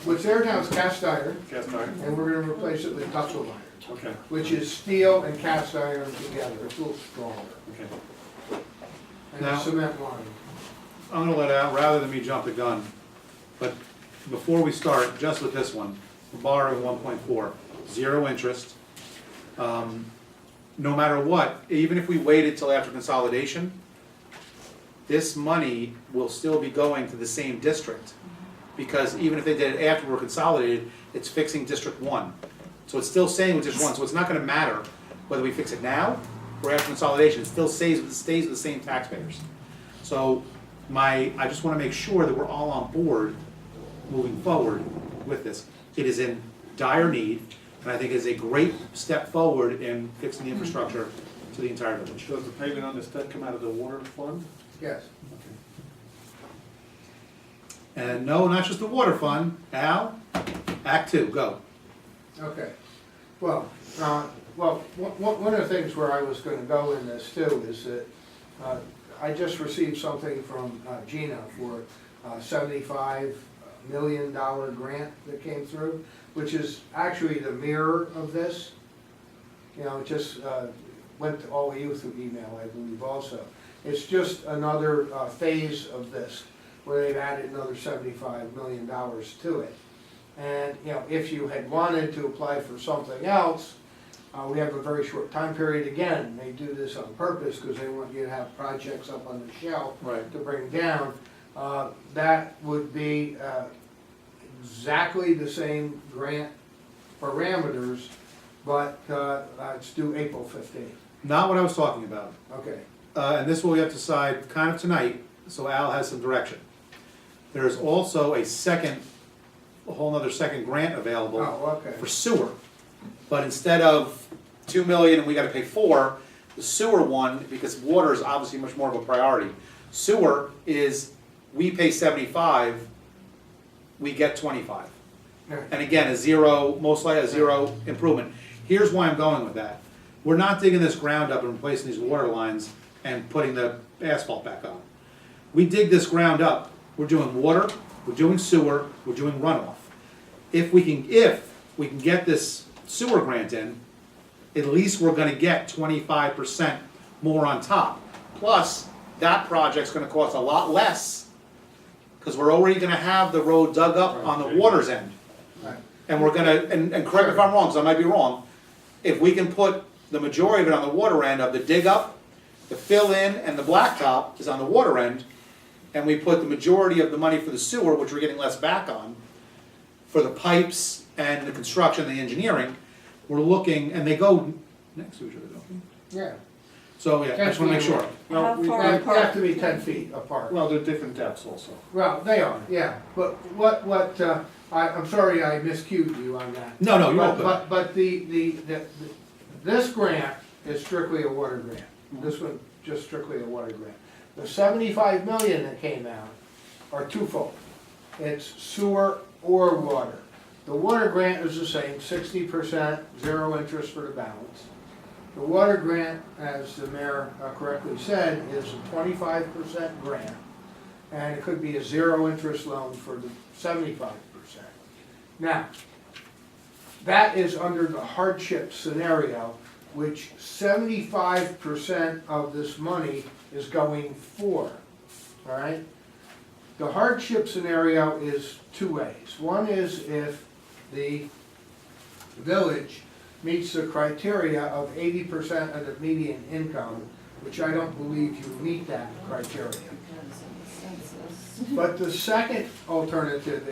What's there now is cast iron, cast iron? and we're gonna replace it with ductile iron, Okay, which is steel and cast iron together, it's a little stronger. okay. And Now- a cement line. I'm gonna let out, rather than me jump the gun, but before we start, just with this one, we're borrowing 1.4, 0 interest. No matter what, even if we waited till after consolidation, this money will still be going to the same district. Because even if they did it after we're consolidated, it's fixing District 1. So it's still staying with District 1, so it's not gonna matter whether we fix it now or after consolidation, it still stays with the same taxpayers. So I just wanna make sure that we're all on board moving forward with this. It is in dire need, and I think it's a great step forward in fixing the infrastructure to the entire village. Does the payment on this debt come out of the water fund? Yes. And no, not just the water fund, Al, Act 2, go. Okay, well, one of the things where I was gonna go in this too is that, I just received something from Gina for a $75 million grant that came through, which is actually the mirror of this. You know, it just went to all of you through email, I believe also. It's just another phase of this, where they've added another $75 million to it. And, you know, if you had wanted to apply for something else, we have a very short time period. Again, they do this on purpose because they want you to have projects up on the shelf Right. to bring down. That would be exactly the same grant parameters, but it's due April 15th. Not what I was talking about. Okay. And this is what we have to decide kind of tonight, so Al has some direction. There is also a whole nother second grant available Oh, okay. for sewer. But instead of 2 million and we gotta pay 4, the sewer one, because water is obviously much more of a priority. Sewer is, we pay 75, we get 25. And again, most likely a 0 improvement. Here's why I'm going with that. We're not digging this ground up and replacing these water lines and putting the asphalt back on. We dig this ground up, we're doing water, we're doing sewer, we're doing runoff. If we can get this sewer grant in, at least we're gonna get 25% more on top. Plus, that project's gonna cost a lot less, because we're already gonna have the road dug up on the water's end. Right. And we're gonna, and correct me if I'm wrong, because I might be wrong, if we can put the majority of it on the water end of the dig up, the fill in, and the blacktop is on the water end, and we put the majority of the money for the sewer, which we're getting less back on, for the pipes and the construction, the engineering, we're looking, and they go next to each other, don't they? Yeah. So, yeah, I just wanna make sure. Well, How we- far They have apart? to be 10 feet apart. Well, they're different depths also. Well, they are, yeah, but I'm sorry I miscued you on that. No, you're all good. But this grant is strictly a water grant. This one, just strictly a water grant. The 75 million that came out are twofold. It's sewer or water. The water grant is the same, 60%, 0 interest for the balance. The water grant, as the mayor correctly said, is a 25% grant, and it could be a 0 interest loan for the 75%. Now, that is under the hardship scenario, which 75% of this money is going for, all right? The hardship scenario is 2 ways. One is if the village meets the criteria of 80% of the median income, which I don't believe you meet that criteria. But the second alternative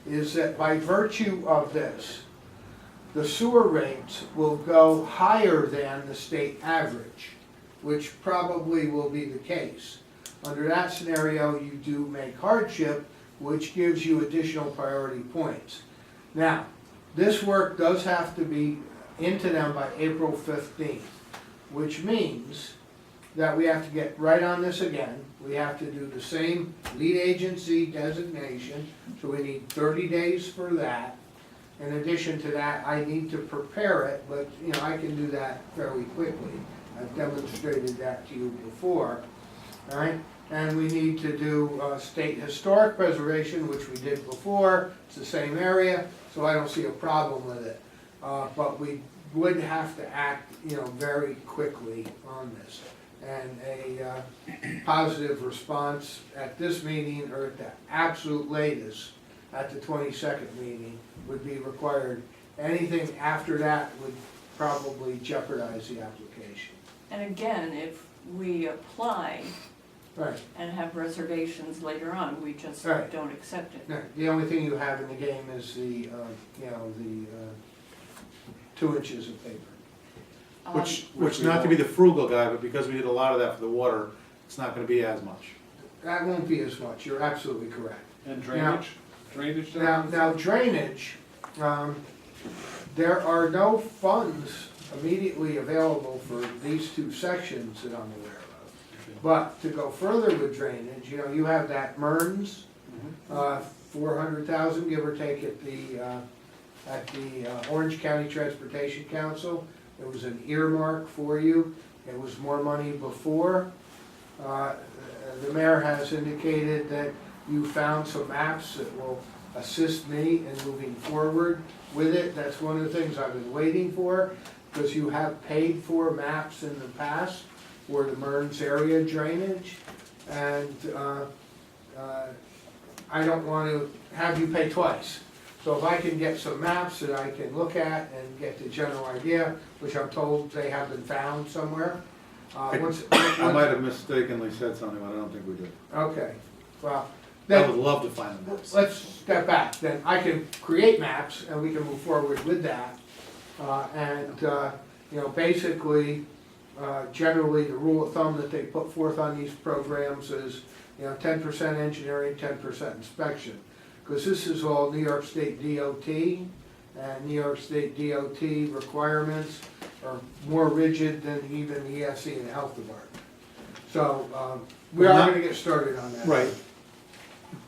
is that by virtue of this, the sewer rates will go higher than the state average, which probably will be the case. Under that scenario, you do make hardship, which gives you additional priority points. Now, this work does have to be into them by April 15th, which means that we have to get right on this again. We have to do the same lead agency designation, so we need 30 days for that. In addition to that, I need to prepare it, but you know, I can do that fairly quickly. I've demonstrated that to you before, all right? and we need to do state historic preservation, which we did before. It's the same area, so I don't see a problem with it. But we would have to act, very quickly on this. And a positive response at this meeting, or at the absolute latest, at the 22nd meeting, would be required. Anything after that would probably jeopardize the application. And again, if we apply Right. and have reservations later on, we just Right. don't accept it. No, the only thing you have in the game is the 2 inches of paper. Which not to be the frugal guy, but because we did a lot of that for the water, it's not gonna be as much. That won't be as much, you're absolutely correct. And drainage, drainage. Now drainage, there are no funds immediately available for these 2 sections that I'm aware of. But to go further with drainage, you have that Mearns, 400,000 give or take at the Orange County Transportation Council. It was an earmark for you. It was more money before. The mayor has indicated that you found some maps that will assist me in moving forward with it. That's one of the things I've been waiting for, because you have paid for maps in the past for the Mearns area drainage. And I don't want to have you pay twice. So if I can get some maps that I can look at and get the general idea, which I'm told they have been found somewhere. I might have mistakenly said something, but I don't think we did. Okay, well, I would then, love to find the maps. let's step back, then I can create maps and we can move forward with that. Basically, generally, the rule of thumb that they put forth on these programs is, 10% engineering, 10% inspection. Because this is all New York State DOT, and New York State DOT requirements are more rigid than even the ESC and the Health Department. So, we Well, are not- gonna get started on that. Right.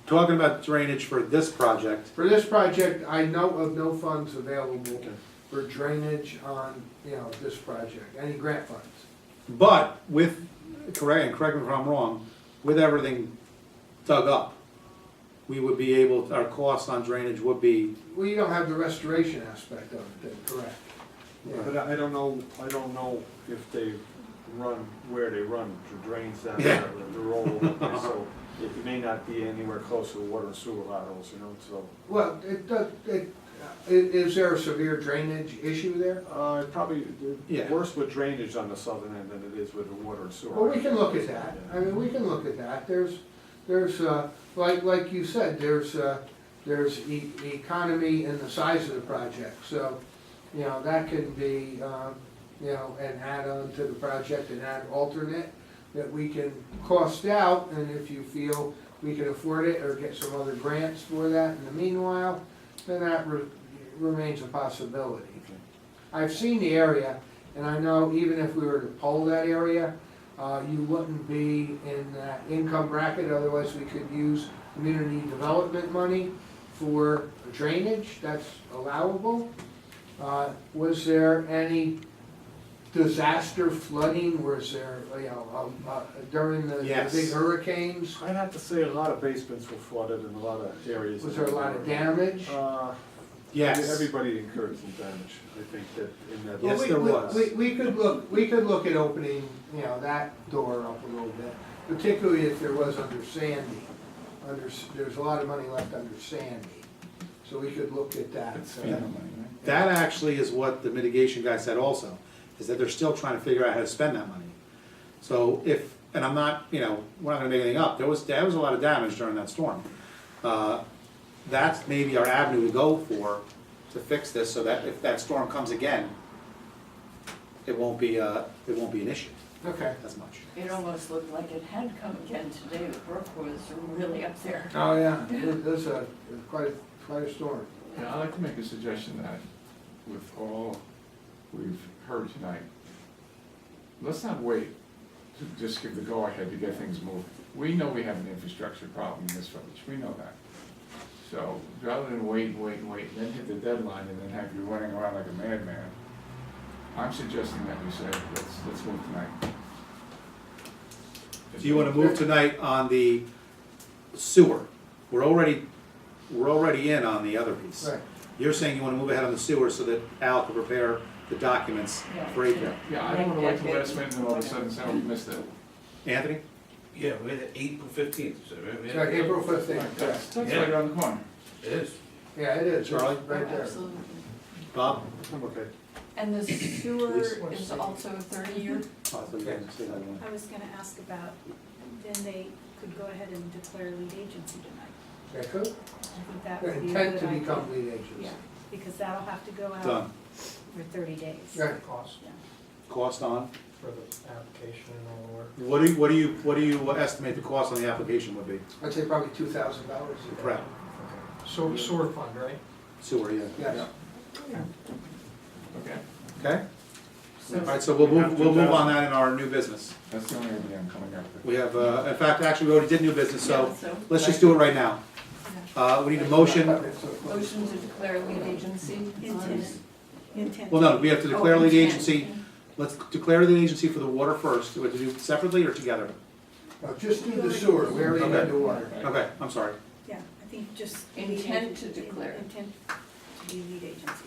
Talking about drainage for this project, For this project, I know of no funds available for drainage on, this project, any grant funds. but with, correct me if I'm wrong, with everything dug up, we would be able, our costs on drainage would be, Well, you don't have the restoration aspect of it, then, correct? But I don't know if they run, where they run, the drains down Yeah. there, they're all over the place, so it may not be anywhere close to water and sewer laterals, so. Well, is there a severe drainage issue there? Probably Yeah. worse with drainage on the southern end than it is with the water and sewer. Well, we can look at that, we can look at that, there's, like you said, there's economy in the size of the project, so, that can be, an add-on to the project, an alternate that we can cost out, and if you feel we can afford it or get some other grants for that in the meanwhile, then that remains a possibility. I've seen the area, and I know even if we were to poll that area, you wouldn't be in that income bracket, otherwise we could use community development money for drainage, that's allowable. Was there any disaster flooding, was there, during the Yes. big hurricanes? I'd have to say a lot of basements were flooded in a lot of areas. Was there a lot of damage? yes. Everybody incurred some damage, I think, that in that. Yes, there was. We could look at opening, that door up a little bit, particularly if there was under Sandy. There's a lot of money left under Sandy, so we could look at that. It's FEMA money, right? That actually is what the mitigation guy said also, is that they're still trying to figure out how to spend that money. So if, and I'm not, we're not gonna make anything up, there was a lot of damage during that storm. That's maybe our avenue to go for, to fix this, so that if that storm comes again, it won't be an issue Okay. as much. It almost looked like it had come again today, the brook was really up there. Oh, yeah, there's quite a storm. Yeah, I'd like to make a suggestion that with all we've heard tonight, let's not wait to just give the go-ahead to get things moving. We know we have an infrastructure problem in this village, we know that. So rather than wait, then hit the deadline and then have you running around like a madman, I'm suggesting that we say, let's move tonight. Do you wanna move tonight on the sewer? We're already in on the other piece. Right. You're saying you wanna move ahead on the sewer so that Al can prepare the documents for April. Yeah, I don't wanna wait till last minute and all of a sudden say, oh, we missed it. Anthony? Yeah, we're at April 15th, so, right? It's like April 15th, That's Yeah. right around the corner. It is. yeah, it is, Charlie? right there. Absolutely. Bob? I'm okay. And the sewer is also 30-year? Oh, I thought you guys said that one. I was gonna ask about, then they could go ahead and declare lead agency tonight. They could, I think that they would be a intend good to idea. become lead agents. Yeah, because that'll have to go out Done. for 30 days. Right. Cost Yeah. Cost on? for the application and all the work. What do you estimate the cost on the application would be? I'd say probably $2,000. Correct. So sewer fund, right? Sewer, yeah. Yes. Okay, Okay? Alright, so we'll move on that in our new business. that's the only idea I'm coming up with. We have, in fact, actually, we already did new business, so Yeah, so- let's just do it right now. We need a motion, Motion to declare lead agency on. Intent. well, no, we have to declare Oh, lead intent. agency. Let's declare the agency for the water first. Do we have to do it separately or together? No, just do the sewer, we already did the water. Okay, I'm sorry. Yeah, I think just. lead Intent to agent- declare. Intent to be lead agency.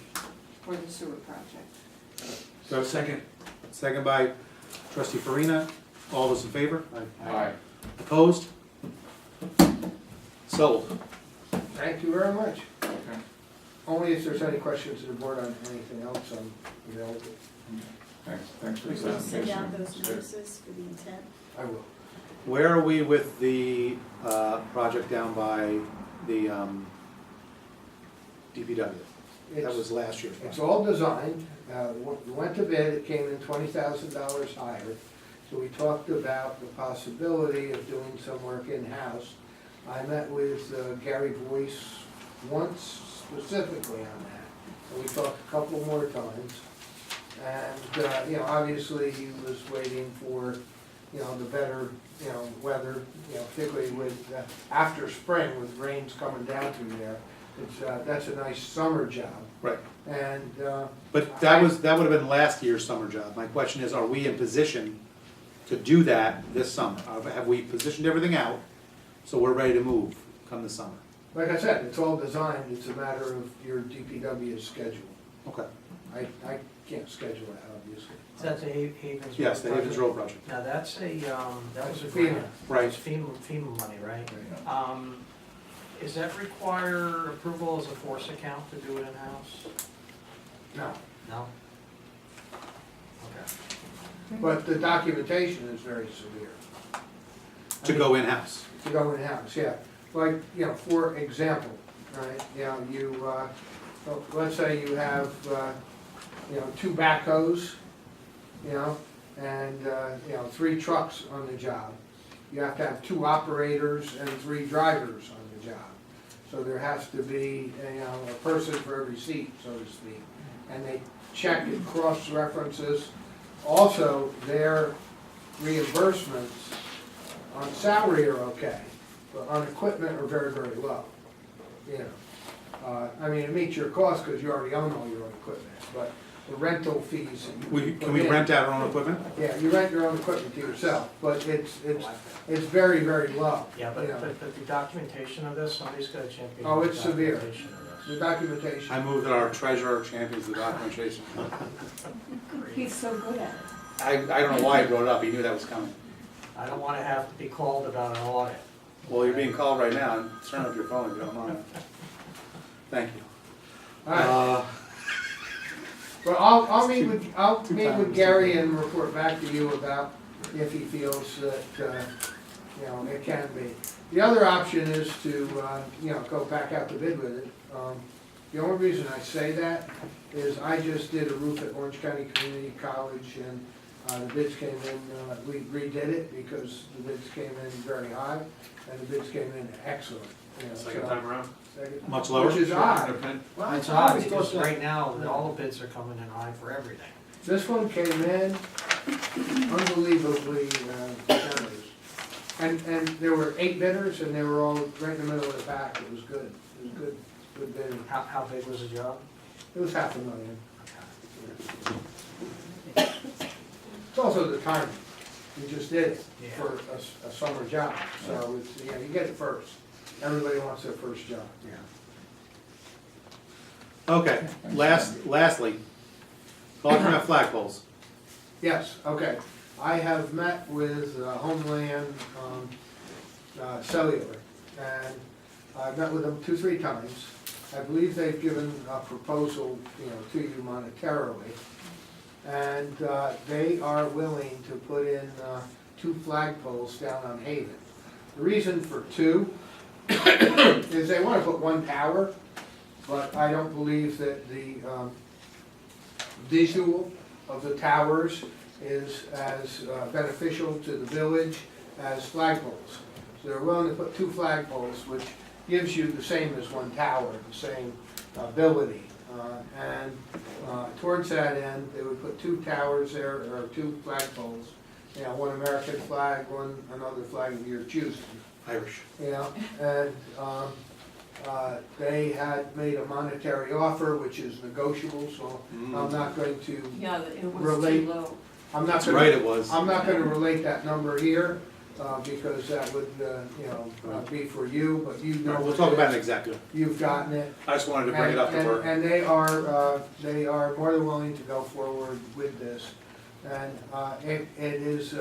For the sewer project. So second by trustee Farina. All those in favor? Aye. Opposed? Sold. Thank you very much. Okay. Only if there's any questions to the board on anything else, I'm available. Thanks for the Will you send clarification. out those It's good. notices for the intent? I will. Where are we with the project down by the DPW? That It's- was last year's It's project. all designed, we went to bid, it came in $20,000 higher. So we talked about the possibility of doing some work in-house. I met with Gary Boyce once specifically on that, and we talked a couple more times. And, you know, obviously he was waiting for, you know, the better, you know, weather, you know, particularly with, after spring with rains coming down through there. It's, that's a nice summer job. Right. And, But that would have been last year's summer job. My question is, are we in position to do that this summer? Have we positioned everything out, so we're ready to move come this summer? like I said, it's all designed, it's a matter of your DPW's schedule. Okay. I can't schedule that, obviously. That's a Havens. Yes, the Havens project. Road project. Now, that's a, that was a FEMA. grant. Right. It's FEMA money, right? Yeah. Is that require approval as a force account to do it in-house? No, No? Okay. but the documentation is very severe. To go in-house. To go in-house, yeah. Like, you know, for example, right, you know, you, well, let's say you have, you know, 2 backhoes, you know, and, you know, 3 trucks on the job. You have to have 2 operators and 3 drivers on the job. So there has to be, you know, a person for every seat, so to speak. And they check and cross-references. Also, their reimbursements on salary are okay, but on equipment are very, very low. You know, I mean, it meets your cost because you already own all your own equipment, but the rental fees. that you Can we put in- rent out our own equipment? Yeah, you rent your own equipment to yourself, but it's very, very low. Yeah, you but, know. but the documentation of this, somebody's got to champion. Oh, the it's severe. documentation of The this. documentation. I move that our treasurer champions the documentation. He's so good at it. I don't know why he brought it up. He knew that was coming. I don't want to have to be called about an audit. Well, you're being called right now. Turn up your phone if you don't mind. Thank you. All right. Well, I'll meet with Gary and report back to you about if he feels that, you know, it can be. The other option is to, you know, go back out to bid with it. The only reason I say that is I just did a roof at Orange County Community College and the bids came in, we redid it because the bids came in very high and the bids came in excellent. You know, Second so- time around? second- Much lower? Which is odd. Well, It's I odd, always because thought that. right now, all the bids are coming in high for everything. This one came in unbelievably generous. And there were 8 bidders and they were all right in the middle of the pack. It was good. It was good bidding. How big was the job? It was $500,000. It's also the timing. You just did it Yeah. for a summer job, so it's, you get it first. Everybody wants their first job, yeah. Okay, lastly, talking about flagpoles. Yes, okay. I have met with Homeland Cellular, and I've met with them 2-3 times. I believe they've given a proposal, to you monetarily. And they are willing to put in 2 flagpoles down on Haven. The reason for 2 is they want to put 1 tower, but I don't believe that the visual of the towers is as beneficial to the village as flagpoles. So they're willing to put 2 flagpoles, which gives you the same as 1 tower, the same ability. And towards that end, they would put 2 towers there, or 2 flagpoles. 1 American flag, 1 another flag of your choosing. Irish. And they had made a monetary offer, which is negotiable, so I'm not going to, Yeah, it was Relate- too low. I'm not That's gonna. right, it was. I'm not gonna relate that number here, because that would, be for you, but you know. We'll what talk it about is. an executive. You've gotten it. I just wanted to bring it up to And- her. And they are more than willing to go forward with this. And it is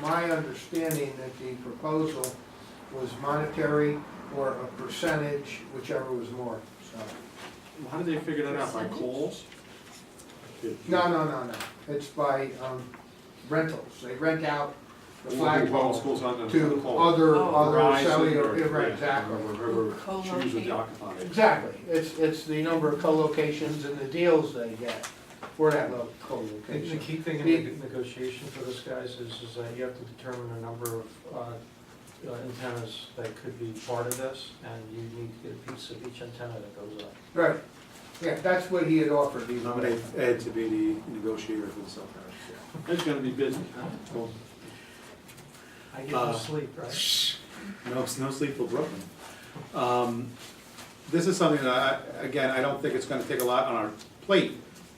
my understanding that the proposal was monetary or a percentage, whichever was more, so. How did they figure that out, by calls? No, it's by rentals, they rent out the Well, flagpole schools on the to call. other Verizon cellular, or- yeah, right, exactly. or Whoever chooses Co-locate. to occupy it. Exactly, it's the number of co-locations and the deals they get for that The co-location. key thing in the negotiation for this, guys, is that you have to determine the number of antennas that could be part of this, and you need to get a piece of each antenna that goes up. Right, yeah, that's what he had offered. He Nominate Ed to be the negotiator for the cell towers. It's gonna be busy, huh? Well, I get no sleep, right? no sleep till Brooklyn. This is something that, again, I don't think it's gonna take a lot on our plate.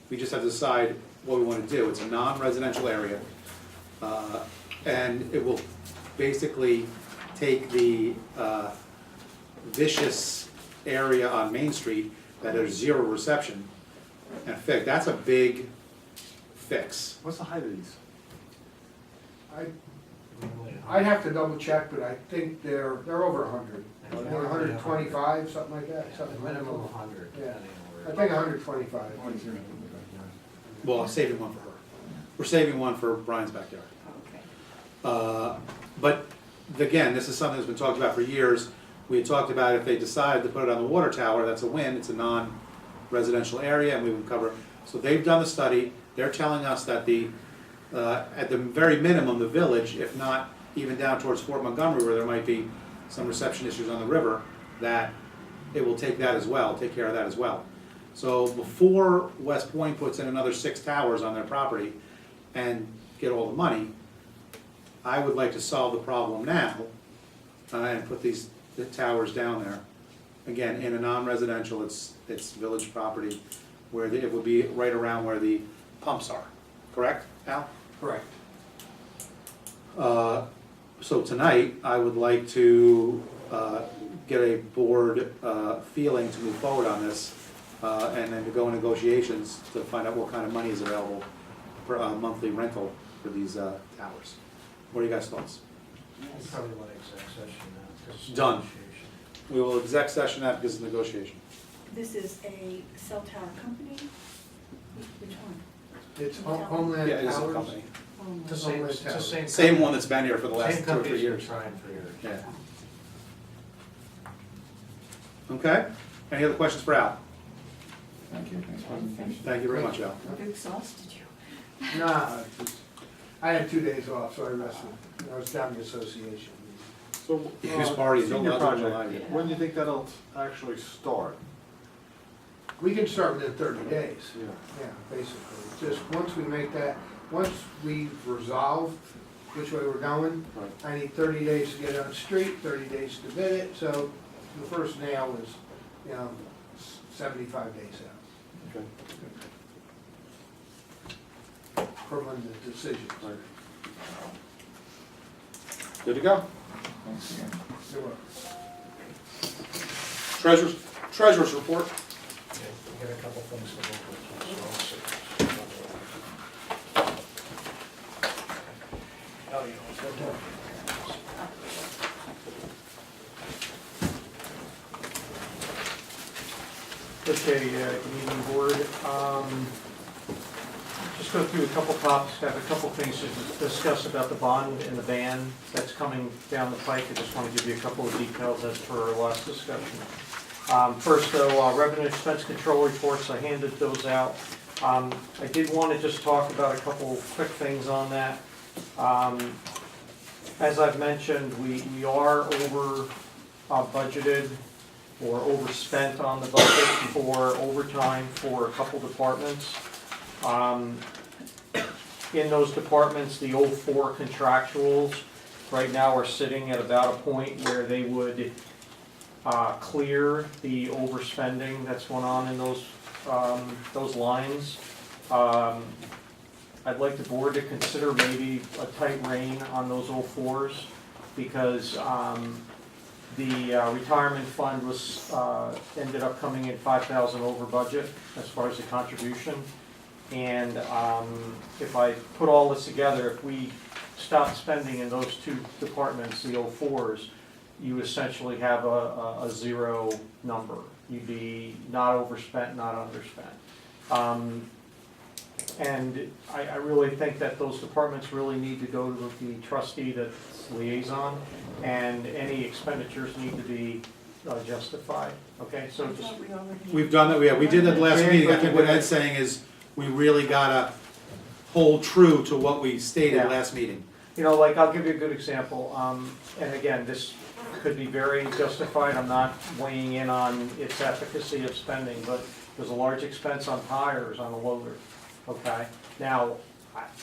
We just have to decide what we wanna do. It's a non-residential area. And it will basically take the vicious area on Main Street that has 0 reception and fix. That's a big fix. What's the height of these? I'd have to double check, but I think they're over 100. 125, something like that, something like that. Minimum 100. Yeah. depending I on think 125. Well, I'm saving one for her. We're saving one for Brian's backyard. Okay. But again, this is something that's been talked about for years. We had talked about if they decide to put it on the water tower, that's a win, it's a non-residential area, and we would cover. So they've done the study, they're telling us that at the very minimum, the village, if not even down towards Fort Montgomery, where there might be some reception issues on the river, that it will take that as well, take care of that as well. So before West Point puts in another 6 towers on their property and get all the money, I would like to solve the problem now and put the towers down there. Again, in a non-residential, it's village property, where it would be right around where the pumps are, correct, Al? Correct. So tonight, I would like to get a board feeling to move forward on this, and then to go in negotiations to find out what kind of money is available for a monthly rental for these towers. What are you guys' thoughts? You probably want to exec session now, 'cause it's Done. negotiation. We will exec session that because of negotiation. This is a cell tower company? Which one? It's Homeland Yeah, it is a Towers. company. It's the same, it's the same. Same company. one that's been here for the last Same 2 or 3 company's been years. trying for years. Yeah. Okay, any other questions for Al? Thank you, thanks for the presentation. Thank you very much, Al. What exhausted you? Nah, I had 2 days off, so I rested. I was down the association. So, Whose party is senior allowed to project, rely on? when do you think that'll actually start? We can start within 30 days. Yeah. Yeah, basically. Just once we make that, once we've resolved which way we're going, Right. I need 30 days to get it on the street, 30 days to bid it, so the first nail is, 75 days Okay. out from when the decision. Right. Good to go. Thanks again. Treasurer's report. We got a couple things to go over. Oh, you know, Okay, good evening, board. Just go through a couple topics, have a couple things to discuss about the bond and the ban that's coming down the pike. I just want to give you a couple of details as per our last discussion. First, though, revenue expense control reports, I handed those out. I did want to just talk about a couple quick things on that. As I've mentioned, we are over budgeted or overspent on the budget for overtime for a couple departments. In those departments, the 04 contractuals right now are sitting at about a point where they would clear the overspending that's going on in those lines. I'd like the board to consider maybe a tight rein on those 04s because the retirement fund was ended up coming in 5,000 over budget as far as the contribution. And if I put all this together, if we stop spending in those two departments, the 04s, you essentially have a zero number. You'd be not overspent, not underspent. And I really think that those departments really need to go to the trustee that's liaison, and any expenditures need to be justified, okay? I So just, thought we already. We've done that, we did that last meeting. I think what Ed's saying is we really gotta hold true to what we stated Yeah. last meeting. you know, like, I'll give you a good example, and again, this could be very justified, I'm not weighing in on its efficacy of spending, but there's a large expense on tires on a loader, okay? Now,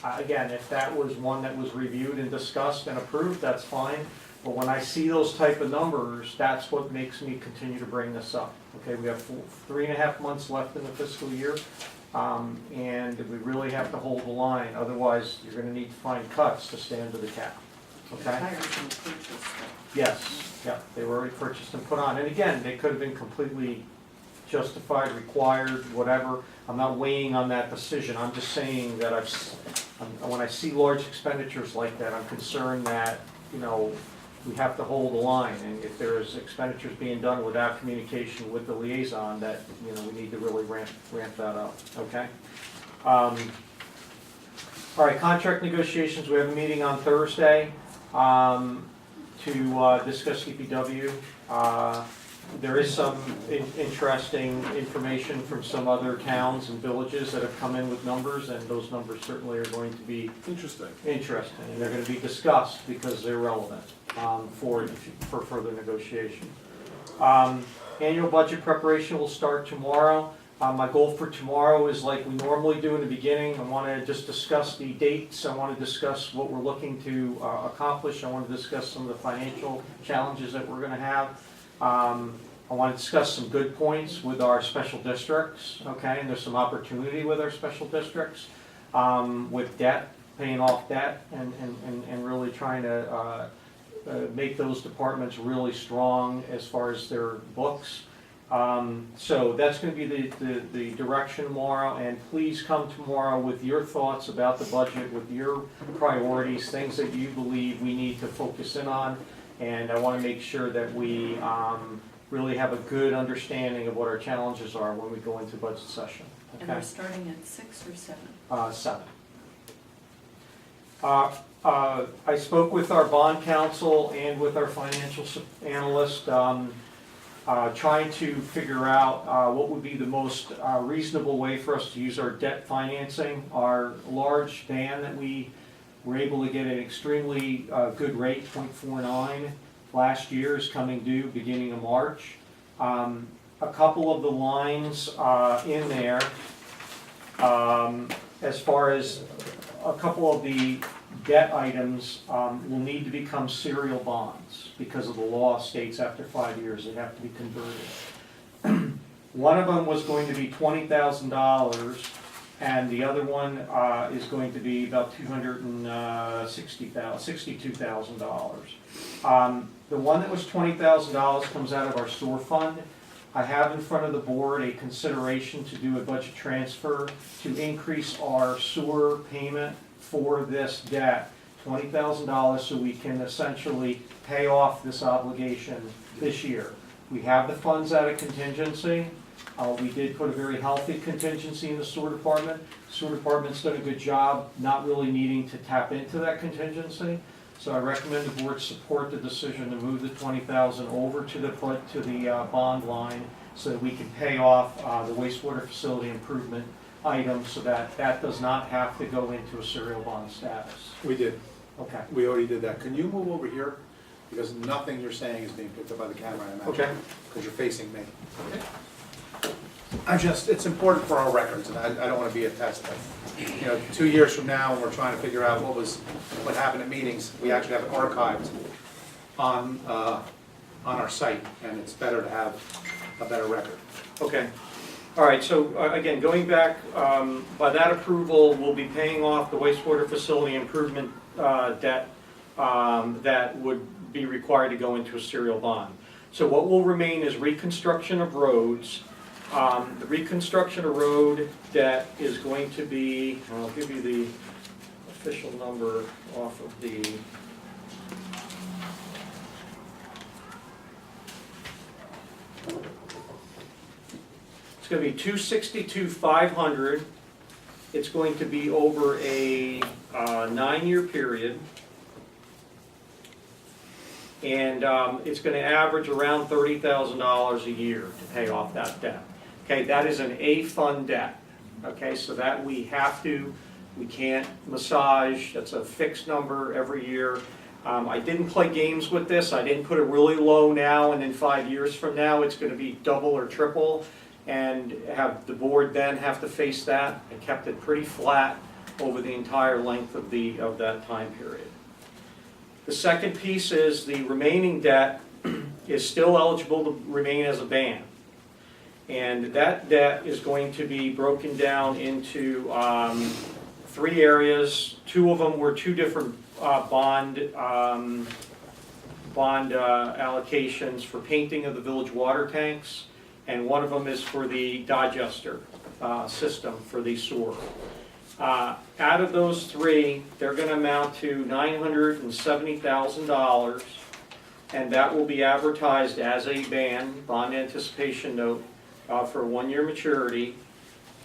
again, if that was one that was reviewed and discussed and approved, that's fine, but when I see those type of numbers, that's what makes me continue to bring this up, okay? We have 3.5 months left in the fiscal year, and we really have to hold the line, otherwise you're gonna need to find cuts to stay under the cap, okay? Tires and purchase. Yes, yeah, they were already purchased and put on, and again, they could have been completely justified, required, whatever. I'm not weighing on that decision, I'm just saying that when I see large expenditures like that, I'm concerned that, you know, we have to hold the line, and if there's expenditures being done without communication with the liaison, that, you know, we need to really ramp that up, okay? All right, contract negotiations, we have a meeting on Thursday to discuss DPW. There is some interesting information from some other towns and villages that have come in with numbers, and those numbers certainly are going to be Interesting. interesting, and they're going to be discussed because they're relevant for further negotiation. Annual budget preparation will start tomorrow. My goal for tomorrow is like we normally do in the beginning. I want to just discuss the dates. I want to discuss what we're looking to accomplish. I want to discuss some of the financial challenges that we're going to have. I want to discuss some good points with our special districts, okay? And there's some opportunity with our special districts, with debt, paying off debt, and really trying to make those departments really strong as far as their books. So that's going to be the direction tomorrow, and please come tomorrow with your thoughts about the budget, with your priorities, things that you believe we need to focus in on, and I want to make sure that we really have a good understanding of what our challenges are when we go into budget session. And we're starting at 6 or 7? 7. I spoke with our bond counsel and with our financial analyst, trying to figure out what would be the most reasonable way for us to use our debt financing. Our large ban that we were able to get an extremely good rate, 0.49, last year is coming due beginning of March. A couple of the lines in there, as far as a couple of the debt items will need to become serial bonds because of the law states after 5 years they have to be converted. One of them was going to be $20,000 and the other one is going to be about $262,000. The one that was $20,000 comes out of our sewer fund. I have in front of the board a consideration to do a budget transfer to increase our sewer payment for this debt, $20,000, so we can essentially pay off this obligation this year. We have the funds out of contingency. We did put a very healthy contingency in the sewer department. Sewer department's done a good job not really needing to tap into that contingency. So I recommend the board support the decision to move the $20,000 over to the bond line so that we can pay off the wastewater facility improvement item so that that does not have to go into a serial bond status. We did. Okay. We already did that. Can you move over here? Because nothing you're saying is being picked up by the camera, I imagine. Okay. Because you're facing me. It's important for our records, and I don't want to be a test, but, 2 years from now, when we're trying to figure out what happened at meetings, we actually have it archived on our site, and it's better to have a better record. Okay. All right, so again, going back, by that approval, we'll be paying off the wastewater facility improvement debt that would be required to go into a serial bond. So what will remain is reconstruction of roads. The reconstruction of road debt is going to be, I'll give you the official number off of the, it's going to be $262,500. It's going to be over a 9-year period. And it's going to average around $30,000 a year to pay off that debt. Okay, that is an A-fund debt. Okay, so that we can't massage, that's a fixed number every year. I didn't play games with this. I didn't put it really low now and then 5 years from now it's going to be double or triple and have the board then have to face that. I kept it pretty flat over the entire length of that time period. The second piece is the remaining debt is still eligible to remain as a band. And that debt is going to be broken down into 3 areas. 2 of them were 2 different bond allocations for painting of the village water tanks, and one of them is for the digester system for the sewer. Out of those 3, they're going to amount to $970,000, and that will be advertised as a bond anticipation note for a 1-year maturity,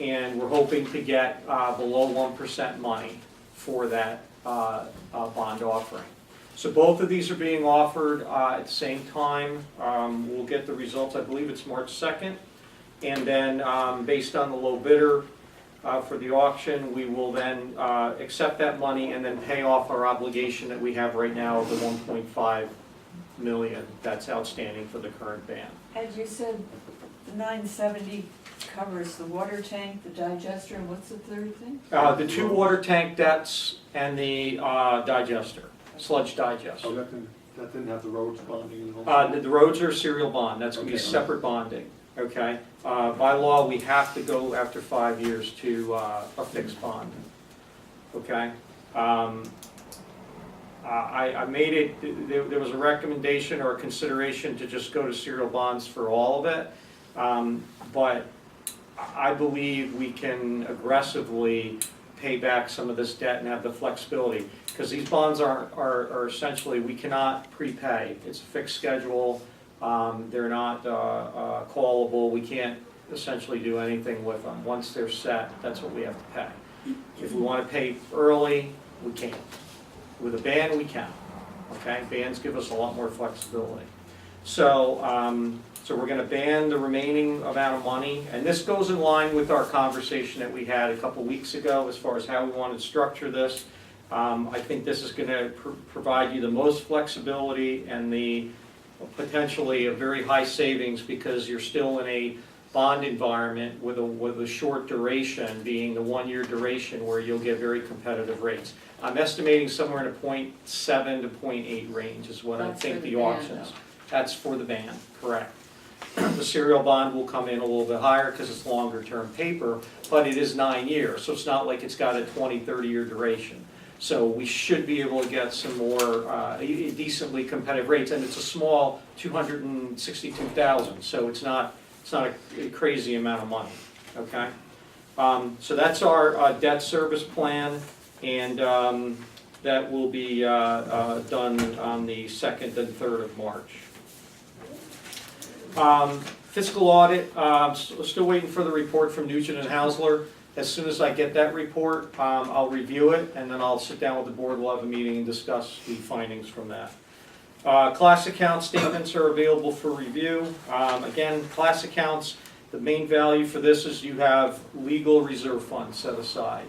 and we're hoping to get below 1% money for that bond offering. So both of these are being offered at the same time. We'll get the results, I believe it's March 2nd, and then based on the low bidder for the auction, we will then accept that money and then pay off our obligation that we have right now of the $1.5 million that's outstanding for the current ban. As you said, the 970 covers the water tank, the digester, and what's the third thing? The 2 water tank debts and the digester, sludge digester. Oh, that didn't have the roads bonding and all? The roads are serial bond, that's gonna be Okay. separate bonding, okay? By law, we have to go after 5 years to a fixed bond, okay? I made it, there was a recommendation or a consideration to just go to serial bonds for all of it, but I believe we can aggressively pay back some of this debt and have the flexibility, because these bonds are essentially, we cannot prepay. It's a fixed schedule, they're not callable, we can't essentially do anything with them. Once they're set, that's what we have to pay. If we want to pay early, we can't. With a ban, we can, okay? Bans give us a lot more flexibility. So, so we're gonna ban the remaining amount of money, and this goes in line with our conversation that we had a couple weeks ago as far as how we want to structure this. I think this is gonna provide you the most flexibility and the potentially a very high savings, because you're still in a bond environment with a short duration, being the 1-year duration, where you'll get very competitive rates. I'm estimating somewhere in a 0.7 to 0.8 range is what I That's think for the the ban, auctions. That's for the ban, correct. The serial bond will come in a little bit higher because it's longer-term paper, but it is 9 years, so it's not like it's got a 20, 30-year duration. So we should be able to get some more decently competitive rates, and it's a small 262,000, so it's not a crazy amount of money, okay? So that's our debt service plan, and that will be done on the 2nd and 3rd of March. Fiscal audit, still waiting for the report from Nugent and Hausler. As soon as I get that report, I'll review it, and then I'll sit down with the board, we'll have a meeting and discuss the findings from that. Class account statements are available for review. Again, class accounts, the main value for this is you have legal reserve funds set aside.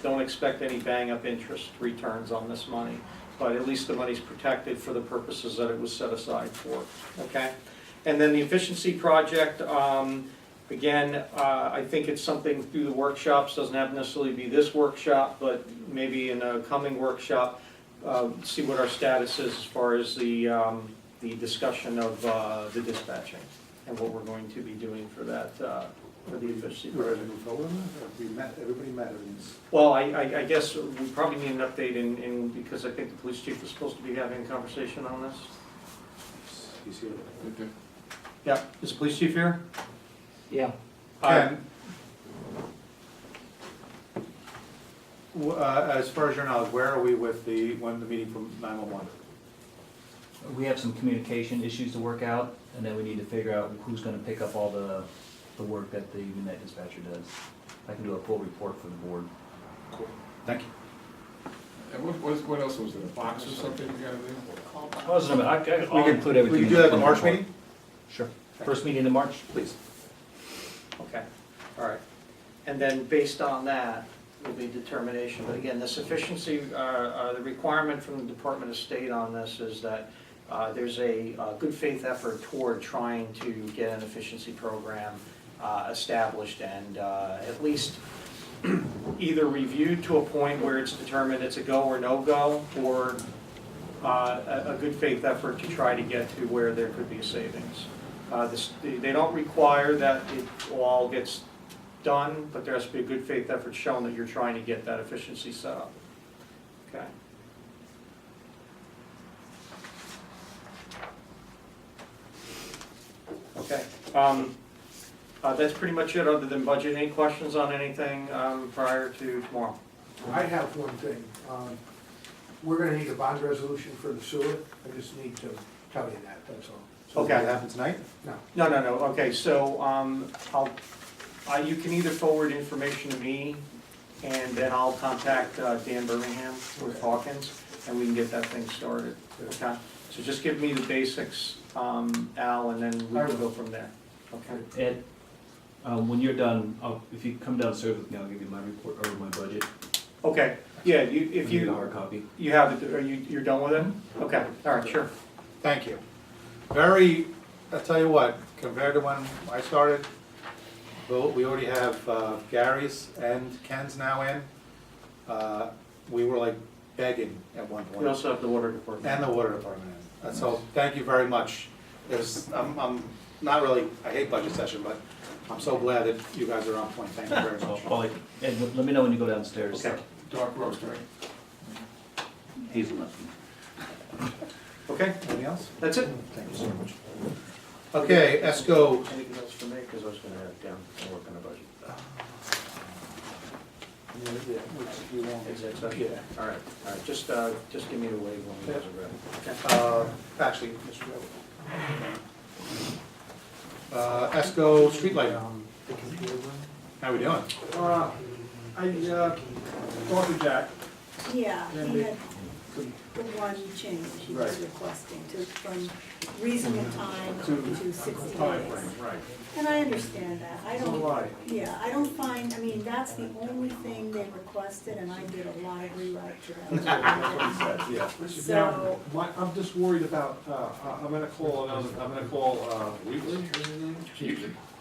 Don't expect any bang-up interest returns on this money, but at least the money's protected for the purposes that it was set aside for, okay? And then the efficiency project, again, I think it's something through the workshops, doesn't have to necessarily be this workshop, but maybe in a coming workshop, see what our status is as far as the discussion of the dispatching and what we're going to be doing for that, for the efficiency We're ready project. to move forward on that, or we met, everybody met, everything's, Well, I guess we probably need an update in, because I think the police chief is supposed to be having a conversation on this. he's here. Yeah, is the police chief here? Yeah. Ken, as far as your knowledge, where are we with the meeting from 911? We have some communication issues to work out, and then we need to figure out who's gonna pick up all the work that the midnight dispatcher does. I can do a full report for the board. Cool, thank you. And what else was there, a box or something you gotta do? I'll include everything. We can do that at the March meeting? Sure. First meeting in March? Please. Okay, all right. And then based on that will be determination, but again, the sufficiency, the requirement from the Department of State on this is that there's a good faith effort toward trying to get an efficiency program established and at least either reviewed to a point where it's determined it's a go or no go, or a good faith effort to try to get to where there could be a savings. They don't require that it all gets done, but there has to be a good faith effort shown that you're trying to get that efficiency set up. Okay. Okay. That's pretty much it, other than budget. Any questions on anything prior to tomorrow? I have one thing. We're gonna need a bond resolution for the sewer. I just need to tell you that, that's all. So- Okay, that happened tonight? No. No, okay, so, you can either forward information to me, and then I'll contact Dan Birmingham with Hawkins, and we can get that thing started, okay? So just give me the basics, Al, and then we can go from there, okay? Ed, when you're done, if you come downstairs with me, I'll give you my report, or my budget. Okay, yeah, if I need a you, hard copy. you have it, you're done with it? Okay, all right, sure. Thank you. Very, I'll tell you what, compared to when I started, we already have Gary's and Ken's now in. We were like begging at one We point, also have the water department. and the water department in. So thank you very much. I'm not really, I hate budget session, but I'm so glad that you guys are on point. Thank you very much. Well, Ed, let me know when you go downstairs. Okay. Dark roast, right? Hazelnut. Okay, anything else? That's it? Thank you so much. Okay, ESCO, Anything else for me, because I was gonna have down and work on the budget. which you won't. Yeah, all right, just give me the wave when you guys are ready. Actually, Mr. Webb. ESCO streetlight. How we doing? I talked to Jack, Yeah, and he they had could the one change he Right. was requesting from reasonable time to 60 time days. frame, right. And I understand that. I So don't, do I. yeah, I don't find, I mean, that's the only thing they requested, and I did a lot of rewrite drafts. That's what he said, yeah. So- Now, I'm just worried about, I'm gonna call Wheatley, is his name?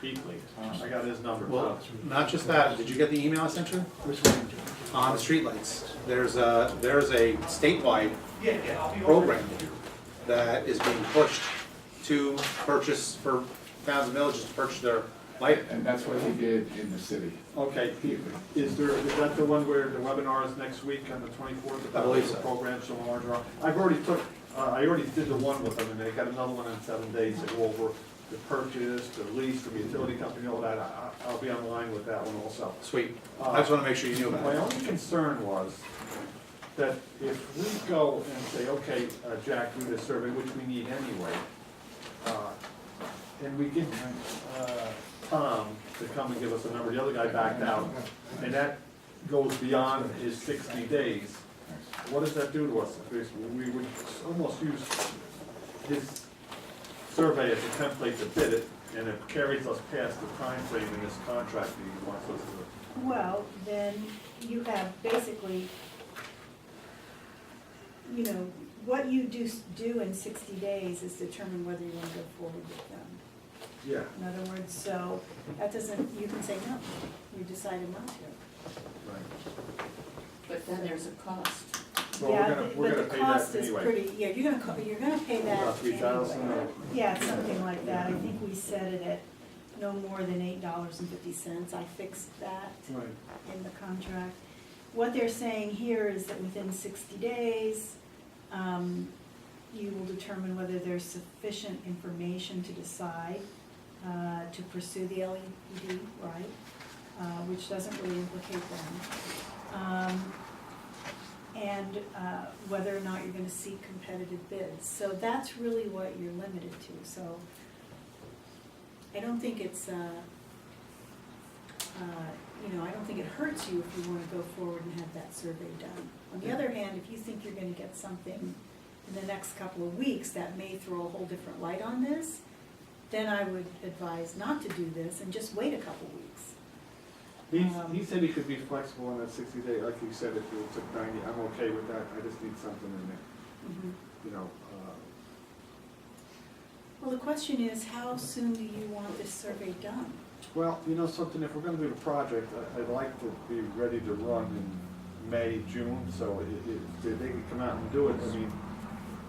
Wheatley. I got his number. Well, not just that, did you get the email I sent you? Which one? On the streetlights, there's a statewide program that is being pushed to purchase for towns and villages to purchase their light. And that's what he did in the city. Okay, is that the one where the webinar is next week on the 24th? I believe so. Program, so larger. I already did the one with them, and they got another one in 7 days to go over the purchase, the lease from the utility company, all that. I'll be online with that one also. Sweet. I just wanna make sure you knew about My it. only concern was that if we go and say, okay, Jack, do this survey, which we need anyway, and we get Tom to come and give us a number, the other guy backed out, and that goes beyond his 60 days, what does that do to us? We would almost use his survey as a template to bid it, and it carries us past the time frame in this contract that he wants us to. Well, then you have basically, you know, what you do in 60 days is determine whether you want to go forward with them. Yeah. In other words, so that doesn't, you can say no, you decided not to. Right. But then there's a cost. Well, Yeah, we're gonna but the pay that cost is anyway. pretty, yeah, you're gonna pay that About 3,000 anyway. or? Yeah, something like that. I think we set it at no more than $8.50. I fixed that Right. in the contract. What they're saying here is that within 60 days, you will determine whether there's sufficient information to decide to pursue the LEPD, right? Which doesn't really implicate them. And whether or not you're gonna seek competitive bids. So that's really what you're limited to. So I don't think it's, you know, I don't think it hurts you if you wanna go forward and have that survey done. On the other hand, if you think you're gonna get something in the next couple of weeks that may throw a whole different light on this, then I would advise not to do this and just wait a couple weeks. He said he could be flexible on that 60 day, like he said, if it took 90, I'm okay with that, I just need something in there, Mhm. you know. Well, the question is, how soon do you want this survey done? Well, you know something, if we're gonna do the project, I'd like to be ready to run in May, June, so if they could come out and do it, I mean,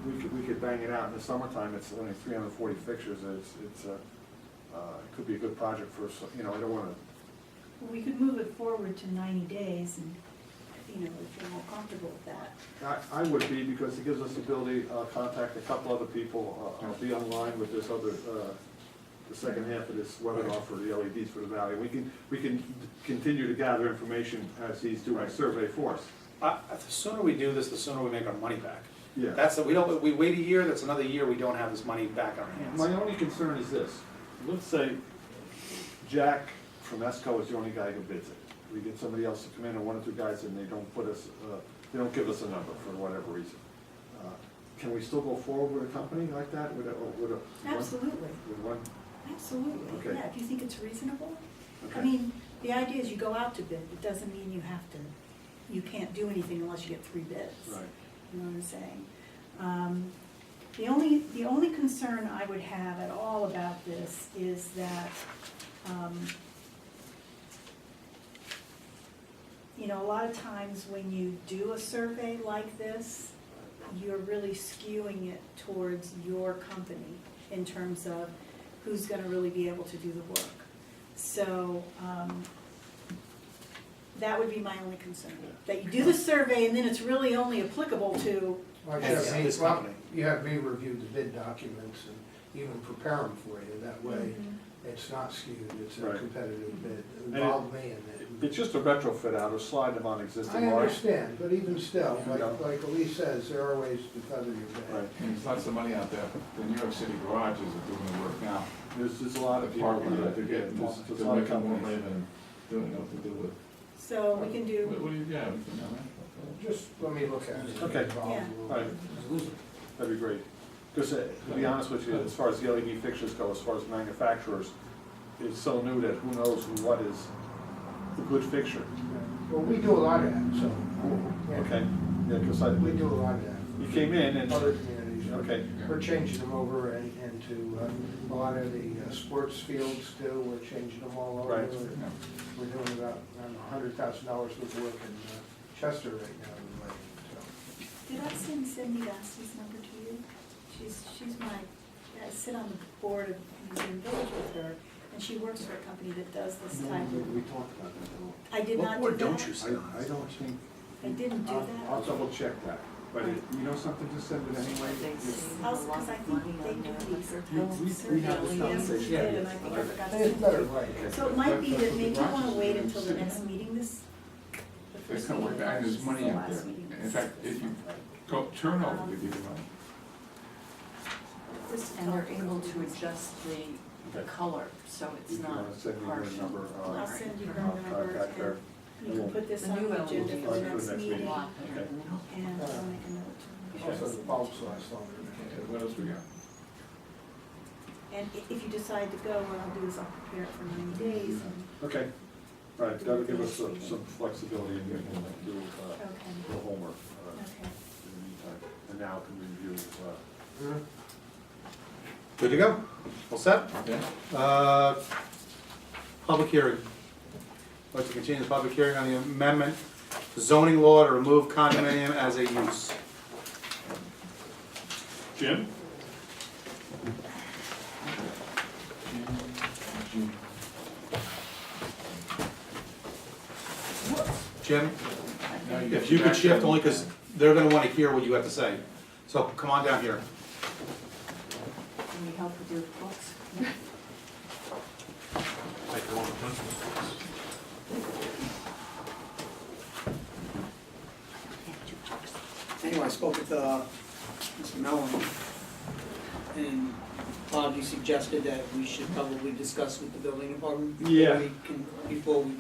we could bang it out in the summertime, it's only 340 fixtures, it could be a good project for us, you know, I don't wanna. We could move it forward to 90 days and, you know, if you're more comfortable with that. I would be, because it gives us the ability to contact a couple other people, I'll be online with this other, the second half of this webinar for the LEDs for the valley. We can continue to gather information as he's doing a survey for us. The sooner we do this, the sooner we make our money back. Yeah. That's, we wait a year, that's another year, we don't have this money back in our hands. My only concern is this, let's say Jack from ESCO is the only guy who bids it. We get somebody else to come in, or one or two guys, and they don't put us, they don't give us a number for whatever reason. Can we still go forward with a company like that, with a? Absolutely, With one? absolutely, Okay. yeah, if you think it's reasonable. I Okay. mean, the idea is you go out to bid, it doesn't mean you have to, you can't do anything unless you get 3 bids. Right. You know what I'm saying? The only concern I would have at all about this is that, you know, a lot of times when you do a survey like this, you're really skewing it towards your company in terms of who's gonna really be able to do the work. So, that would be my only concern, that you do the survey and then it's really only applicable to, Well, you Yes, have me- this well, company. you have me review the bid documents and even prepare them for you, that way it's not skewed, it's a Right. competitive bid. And Involve me in it. It's just a retrofit out, or slide them on I existing lines. understand, but even still, Yeah. like Elise says, there are ways to feather your bed. Right. And there's lots of money out there. The New York City garages are doing the work now. There's a lot of people Department, that they're getting, there's they're a lot of making more money companies. than doing what to do with. so we can do. What do you, yeah, we can, Just let me look at it. Okay. Involve a Yeah. little All right, bit. that'd be great. Because to be honest with you, as far as the LED fixtures go, as far as manufacturers, it's so new that who knows what is a good fixture. Well, we do a lot of that, so. yeah. Okay, yeah, because We do a lot of that. you came in and, Other communities. okay, We're changing them over into a lot of the sports fields too, we're changing them all over. Right. We're doing about, I don't know, $100,000 worth of work in Chester right now. Did I send Cindy Bassey's number to you? She's my, I sit on the board of Museum Village with her, and she works for a company that does this type of, We talked about that, though. I did not do that. I don't think, I didn't do I'll that. double check that, but you know something, just send it anyway. Also, because I think they do these. We had this Yes, we conversation. did, and I think I forgot to It's send better, it. right. So it might be that maybe you wanna wait until the next meeting the It's first not way meeting. back, there's versus money the out last there. meeting. In fact, if you go turnover, we give you money. Just And they're talk. able to adjust the color, so it's If you not wanna send me harsh. your number, I'll send you her I'll number, contact her. and you can put this The on new the LED agenda for the next meeting, Okay. and I'll make a note. Also, the bulb size on Okay, what else we got? And if you decide to go, what I'll do is I'll prepare it for 90 days, and, Okay, all right, that'll give us some flexibility and we can do okay, the homework okay. in the meantime. And now can review, Good to go? All set? Okay. Public hearing. I'd like to continue the public hearing on the amendment to zoning law to remove condominium as a use. Jim? Jim, Now you if get you back could shift, to- only because they're gonna wanna hear what you have to say. So come on down here. Need help with your books? Like the one with pencils. Anyway, I spoke with Mr. Mellon, and Bob, you suggested that we should probably discuss with the building department Yeah. before we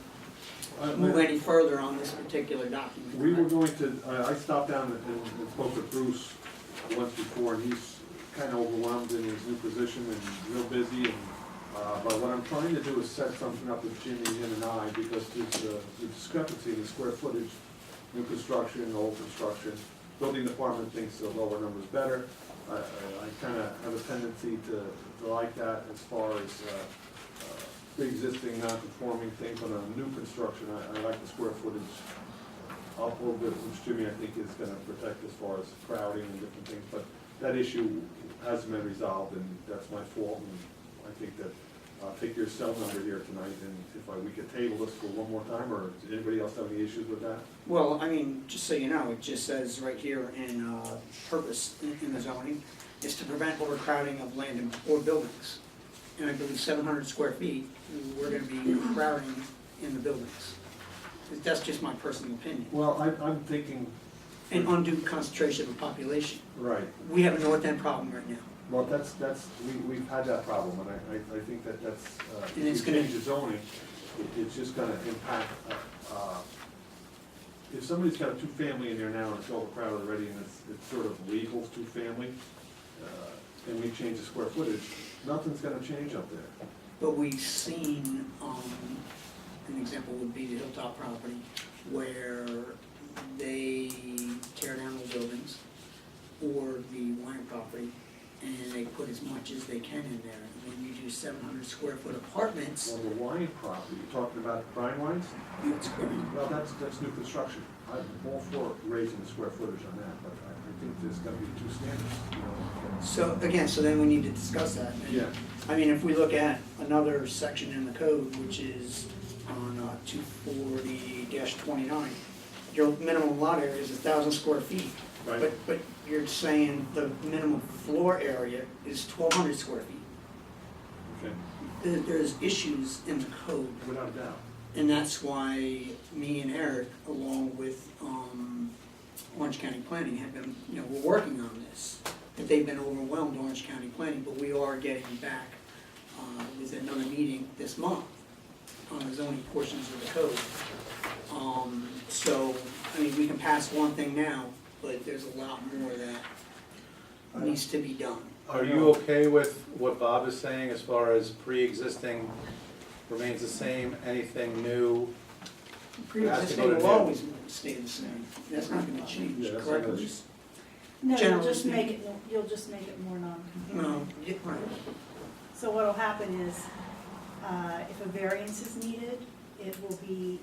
move any further on this particular document. We were going to, I stopped down and spoke with Bruce once before, and he's kind of overwhelmed in his new position and real busy, and, but what I'm trying to do is set something up with Jimmy, him and I, because there's the discrepancy in the square footage, new construction, old construction. Building department thinks the lower number is better. I kind of have a tendency to like that as far as pre-existing non-conforming things on a new construction. I like the square footage up a little bit, which Jimmy, I think, is gonna protect as far as crowding and different things, but that issue hasn't been resolved, and that's my fault, and I think that, take your cell number here tonight, and if we could table this for one more time, or does anybody else have any issues with that? Well, I mean, just so you know, it just says right here in purpose in the zoning, is to prevent overcrowding of land or buildings. And I believe 700 square feet, we're gonna be crowding in the buildings. That's just my personal opinion. Well, I'm thinking, And undue concentration of population. right, We have a North End problem right now. well, we've had that problem, and I think that's, And it's if you gonna- change the zoning, it's just gonna impact, if somebody's got a two-family in there now, and it's overcrowded already, and it's sort of legal two-family, and we change the square footage, nothing's gonna change up there. But we've seen, an example would be the Hilltop property, where they tear down the buildings, or the Wine property, and they put as much as they can in there. And then you do 700 square foot apartments, On the wine property, you're talking about Brine Wines? it's great. Well, that's new construction. I'm all for raising the square footage on that, but I think there's gotta be two standards, you know? So, again, so then we need to discuss that. And, Yeah. I mean, if we look at another section in the code, which is on 240-29, your minimum lot area is 1,000 square feet. Right. But you're saying the minimum floor area is 1,200 square feet. Okay, There's issues in the code, without a doubt. and that's why me and Eric, along with Orange County Planning, have been, we're working on this. But they've been overwhelmed, Orange County Planning, but we are getting back with another meeting this month on the zoning portions of the code. So, I mean, we can pass one thing now, but there's a lot more that needs to be done. Are you okay with what Bob is saying as far as pre-existing remains the same, anything new? Pre-existing will always stay the same, that's not gonna change, Yeah, that's correct? not gonna Bruce? No, Generally you'll just make it more non-conforming. No, yeah, right. So what'll happen is, if a variance is needed, it will be,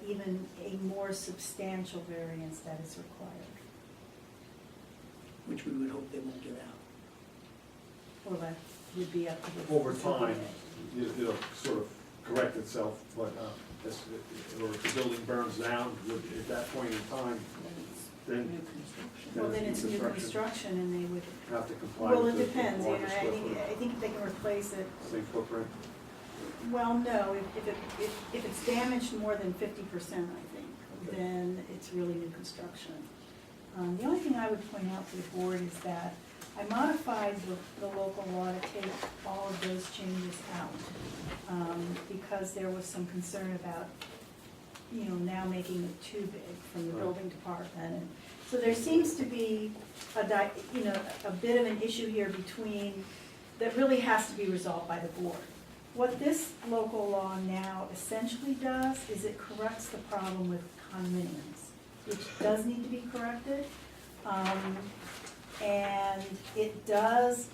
even a more substantial variance that is required. Which we would hope they won't give out. Well, would be up to the. Over facility. time, it'll sort of correct itself, but, or if the building burns down, at that point in time, then New construction. Well, then it's new construction and they would, have to comply well, with it the depends, you know, requirements, I square think, footage, I think if they can replace it, same footprint. well, no, if it's damaged more than 50%, I think, Okay. then it's really new construction. The only thing I would point out to the board is that I modified the local law to take all of those changes out, because there was some concern about, you know, now making it too big from the Right. building department. And so there seems to be a bit of an issue here between, that really has to be resolved by the board. What this local law now essentially does is it corrects the problem with condominiums, which does need to be corrected. And it does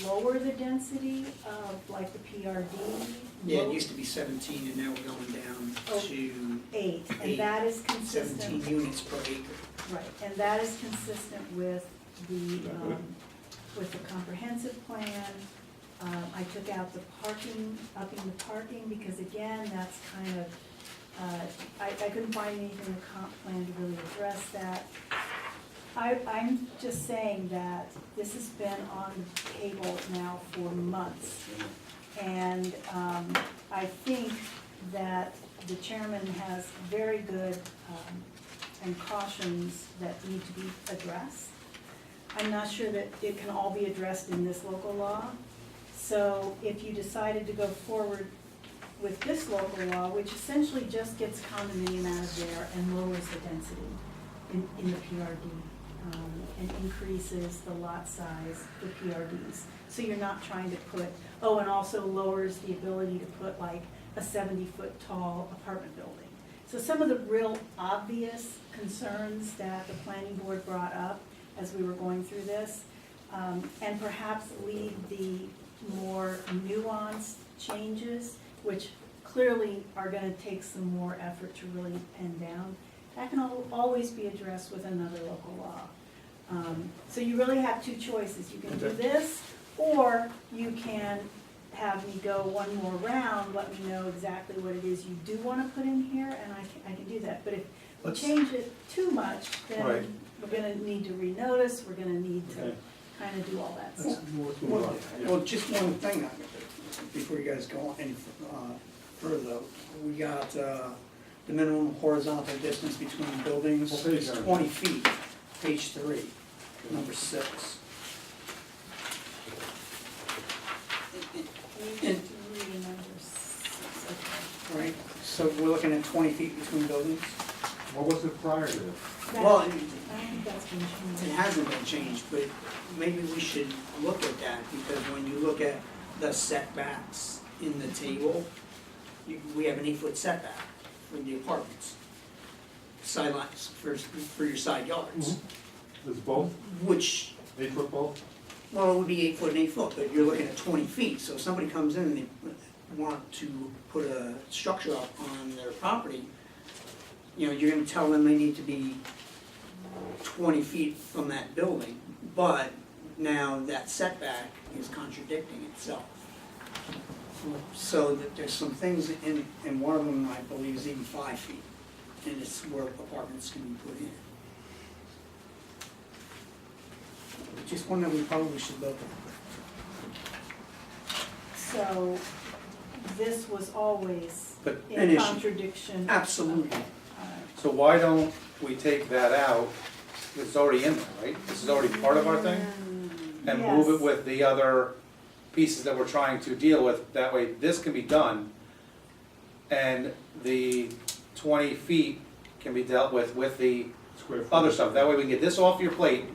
lower the density of like the PRD. Yeah, it used to be 17 and now we're going down Oh. to 8, and Eight. that is 17 consistent, units per acre. right, and that is consistent with the comprehensive plan. I took out the parking, upping the parking, because again, that's kind of, I couldn't find anything in the comp plan to really address that. I'm just saying that this has been on the table now for months. And I think that the chairman has very good and cautions that need to be addressed. I'm not sure that it can all be addressed in this local law. So if you decided to go forward with this local law, which essentially just gets condominium out of there and lowers the density in the PRD, and increases the lot size for PRDs. So you're not trying to put, and also lowers the ability to put like a 70-foot tall apartment building. So some of the real obvious concerns that the planning board brought up as we were going through this, and perhaps leave the more nuanced changes, which clearly are gonna take some more effort to really pin down, that can always be addressed with another local law. So you really have two choices. You can do this, or you can have me go one more round, let me know exactly what it is you do want to put in here, and I can do that. But if we Let's- change it too much, Right. then we're gonna need to renotice, we're gonna need to Okay. kind of do all that Let's stuff. move on. Yeah. Well, just one thing, before you guys go any further, we got the minimum horizontal distance between buildings What page is are you on? 20 feet, page 3, number 6. And- Reading number 6, okay. Right, so we're looking at 20 feet between buildings? What was it prior to this? Well, I don't think that's been changed. it hasn't been changed, but maybe we should look at that, because when you look at the setbacks in the table, we have an 8-foot setback for the apartments. Sidelines for your side yards, It's both, which, 8-foot both? well, it would be 8 foot and 8 foot, but you're looking at 20 feet. So if somebody comes in and they want to put a structure up on their property, you know, you're gonna tell them they need to be 20 feet from that building, but now that setback is contradicting itself. So that there's some things and one of them, I believe, is even 5 feet, and it's where apartments can be put in. Just one that we probably should look at. So this was always But, An in issue. contradiction. Absolutely. Okay, all right. so why don't we take that out? It's already in there, right? This is already part of our thing? And move it Yes. with the other pieces that we're trying to deal with. That way, this can be done, and the 20 feet can be dealt with the Square foot. other stuff. That way, we can get this off your plate.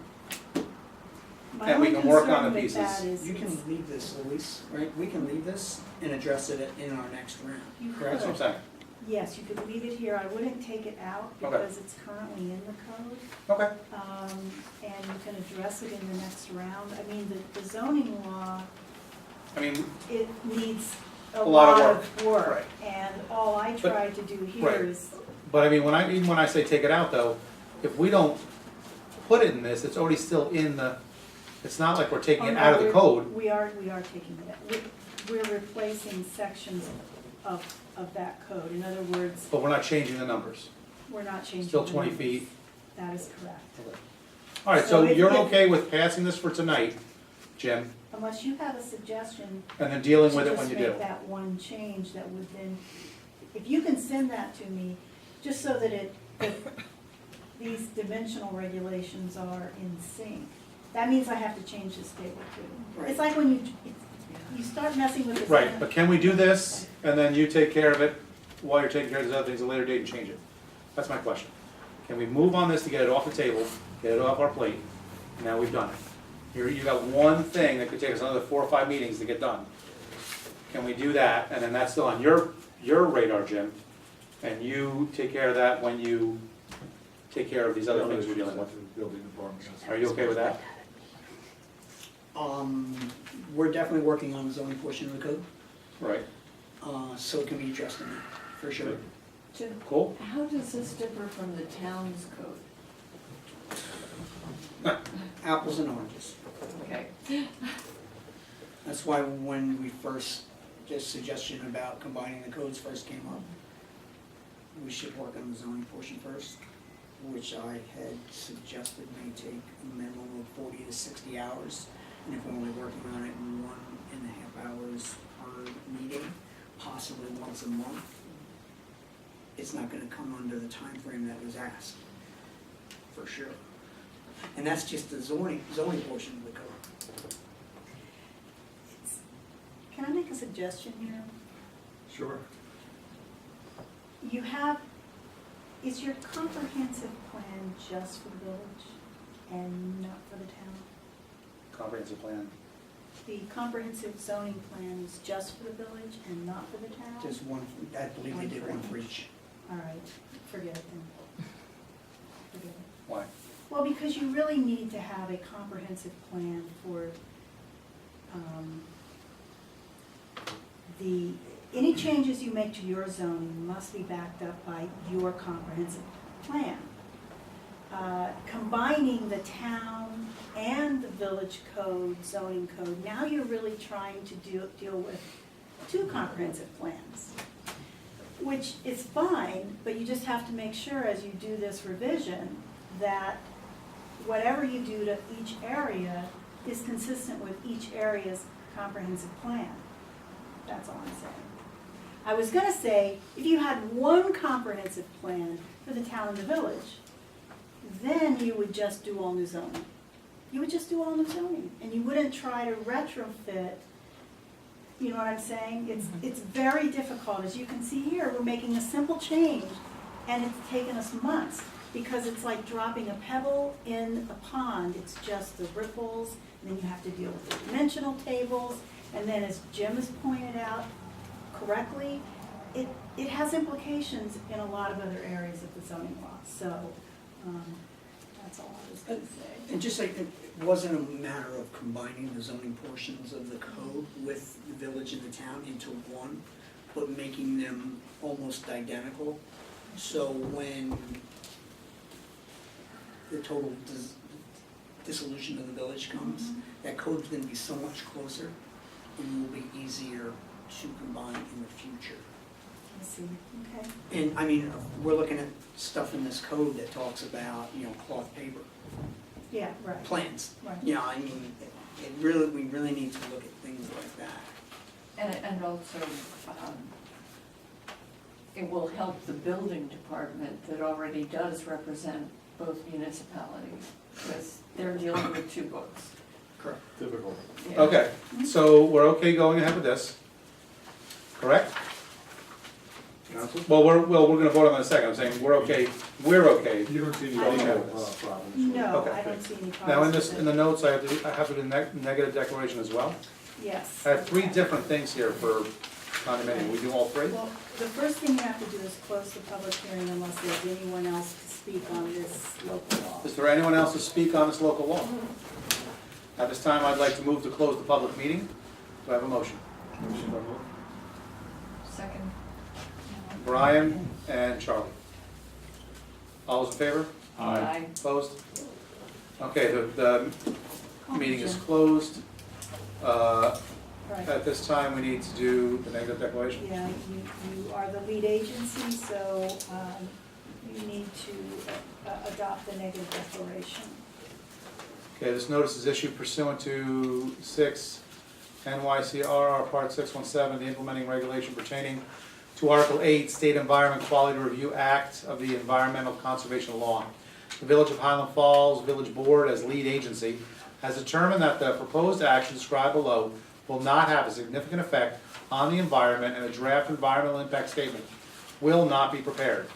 My And we only can work concern on the with pieces. that is You can it's- leave this, Elise, right? We can leave this and address it in our next round, You correct? That's what I'm saying. Yes, you could leave it here. I wouldn't take it out Okay. because it's currently in the code. Okay. And you can address it in the next round. I mean, the zoning law, I mean, it needs a A lot lot of of work. right. And all I But- tried to do right. here is, but I mean, even when I say take it out though, if we don't put it in this, it's already still in the It's not like we're taking Oh, it no, out of the code. We are taking it out. We're replacing sections of that code. In other words, But we're not changing the numbers. we're not changing. Still the 20 numbers. feet. That is correct. All right, So so if- you're if- okay with passing this for tonight, Jim, Unless you have a suggestion and then dealing with it when you to do? just make that one change that would then, if you can send that to me, just so that these dimensional regulations are in sync. That means I have to change this table too. Right. It's like when you start messing with the. Right, but can we do this, and then you take care of it while you're taking care of these other things at a later date and change it? That's my question. Can we move on this to get it off the table, get it off our plate? Now we've done it. Here, you got one thing that could take us another 4 or 5 meetings to get done. Can we do that, and then that's still on your radar, Jim, and you take care of that when you take care of these other things we're dealing with? Building department. Are you okay with that? We're definitely working on the zoning portion of the code, Right, so it can be addressed in that, for sure. Jim, cool? how does this differ from the town's code? Apples and oranges. Okay, That's why when we first, this suggestion about combining the codes first came up, we should work on the zoning portion first, which I had suggested may take a minimum of 40 to 60 hours. And if we're only working on it in 1.5 hours per meeting, possibly once a month, it's not gonna come under the time frame that was asked, for sure. And that's just the zoning portion of the code. Can I make a suggestion here? Sure. You have, is your comprehensive plan just for the village and not for the town? Comprehensive plan. The comprehensive zoning plan is just for the village and not for the town? Just one, I believe they did one for each. All right, forget it then. Forget it. Why? Well, because you really need to have a comprehensive plan for any changes you make to your zoning must be backed up by your comprehensive plan. Combining the town and the village code, zoning code, now you're really trying to deal with 2 comprehensive plans, which is fine, but you just have to make sure as you do this revision that whatever you do to each area is consistent with each area's comprehensive plan. That's all I'm saying. I was gonna say, if you had one comprehensive plan for the town and the village, then you would just do all new zoning. You would just do all new zoning, and you wouldn't try to retrofit, you know what I'm saying? It's very difficult. As you can see here, we're making a simple change, and it's taken us months, because it's like dropping a pebble in a pond. It's just the ripples, and then you have to deal with the dimensional tables, and then as Jim has pointed out correctly, it has implications in a lot of other areas of the zoning law. So, that's all I was gonna say. And just like, it wasn't a matter of combining the zoning portions of the code with the village and the town into one, but making them almost identical. So when the total dissolution of the village comes, that code's gonna be so much closer and will be easier to combine in the future. I see, okay. And I mean, we're looking at stuff in this code that talks about, cloth paper, Yeah, right. plans. Right. I mean, we really need to look at things like that. and also, it will help the building department that already does represent both municipalities, because they're dealing with 2 books. Correct. Typical. Yeah. Okay, so we're okay going ahead with this, correct? Council? Well, we're gonna vote on it in a second, I'm saying we're okay. You don't see any I legal don't- problems? No, Okay. I don't see any problems. Now, in with the it. notes, I have to do negative declaration as well. Yes. I have 3 okay. different things here for condominium, we do all 3? Well, the first thing you have to do is close the public hearing unless there's anyone else to speak on this local law. Is there anyone else to speak on this local law? At this time, I'd like to move to close the public meeting. Do I have a motion? Second. Brian and Charlie. All those in favor? Aye. Opposed? Okay, the meeting is Jim. closed. Right. At this time, we need to do the negative declaration. Yeah, you are the lead agency, so you need to adopt the negative declaration. Okay, this notice is issued pursuant to 6 NYCRR Part 617, the implementing regulation pertaining to Article 8, State Environment Quality Review Act of the Environmental Conservation Law. The Village of Highland Falls Village Board, as lead agency, has determined that the proposed action described below will not have a significant effect on the environment, and a draft environmental impact statement will not be prepared.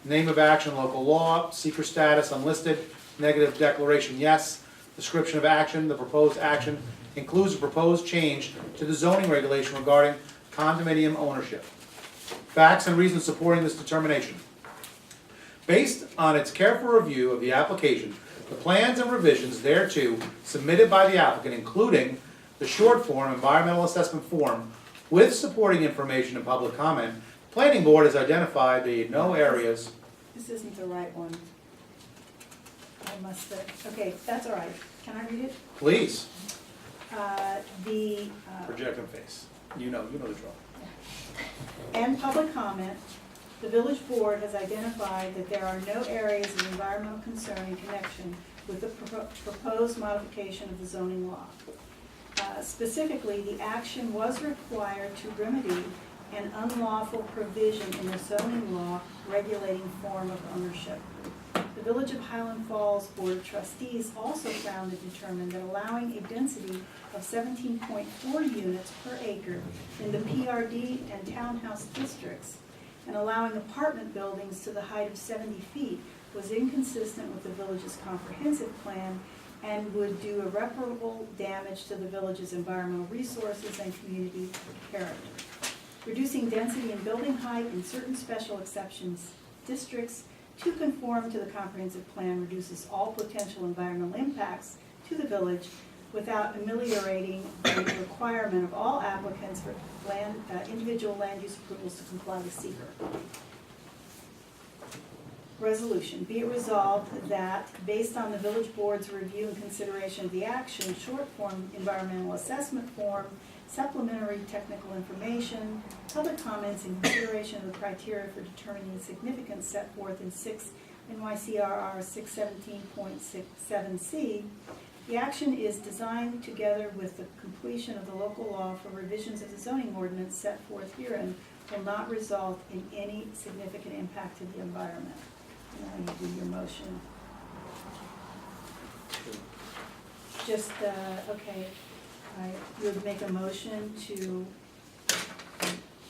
Name of action, local law, seeker status, unlisted, negative declaration, yes. Description of action, the proposed action includes a proposed change to the zoning regulation regarding condominium ownership. Facts and reasons supporting this determination. Based on its careful review of the application, the plans and revisions thereto submitted by the applicant, including the short form environmental assessment form with supporting information and public comment, the planning board has identified the no areas. This isn't the right one. I must have, okay, that's all right. Can I read it? Please, The, project and face. You know the drill. and public comment, the village board has identified that there are no areas of environmental concern in connection with the proposed modification of the zoning law. Specifically, the action was required to remedy an unlawful provision in the zoning law regulating form of ownership. The Village of Highland Falls Board of Trustees also found and determined that allowing a density of 17.4 units per acre in the PRD and townhouse districts and allowing apartment buildings to the height of 70 feet was inconsistent with the village's comprehensive plan and would do irreparable damage to the village's environmental resources and community character. Reducing density and building height in certain special exceptions districts to conform to the comprehensive plan reduces all potential environmental impacts to the village without ameliorating the requirement of all applicants for individual land use approvals to comply with seeker. Resolution, be it resolved that based on the village board's review and consideration of the action, short form environmental assessment form, supplementary technical information, public comments in consideration of the criteria for determining the significance set forth in 6 NYCRR 617.67C, the action is designed together with the completion of the local law for revisions of the zoning ordinance set forth herein will not result in any significant impact to the environment. Now you do your motion. Just, okay, you would make a motion to,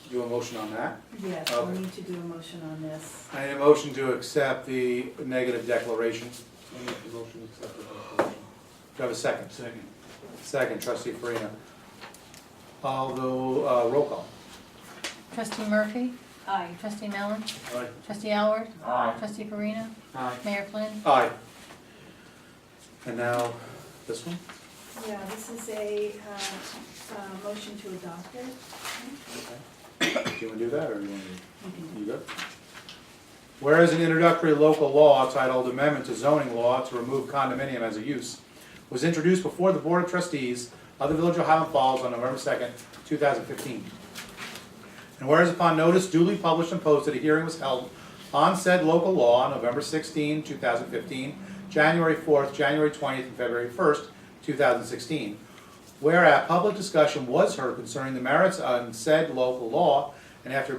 Do a motion on that. yes, Okay. we need to do a motion on this. I need a motion to accept the negative declaration. I make the motion to accept the declaration. Do I have a second? Second. Second, trustee Farina. Although, roll call. Trustee Murphy? Aye. Trustee Mellon? Aye. Trustee Alward? Aye. Trustee Farina? Aye. Mayor Flynn? Aye. And now, this one? Yeah, this is a motion to adopt it. Do you want to do that, or you want to? You can- You good? Whereas an introductory local law titled Amendment to Zoning Law to Remove Condominium as a Use was introduced before the Board of Trustees of the Village of Highland Falls on November 2nd, 2015. And whereas upon notice duly published and posted, a hearing was held on said local law on November 16, 2015, January 4th, January 20th, and February 1st, 2016. Whereas public discussion was heard concerning the merits on said local law, and after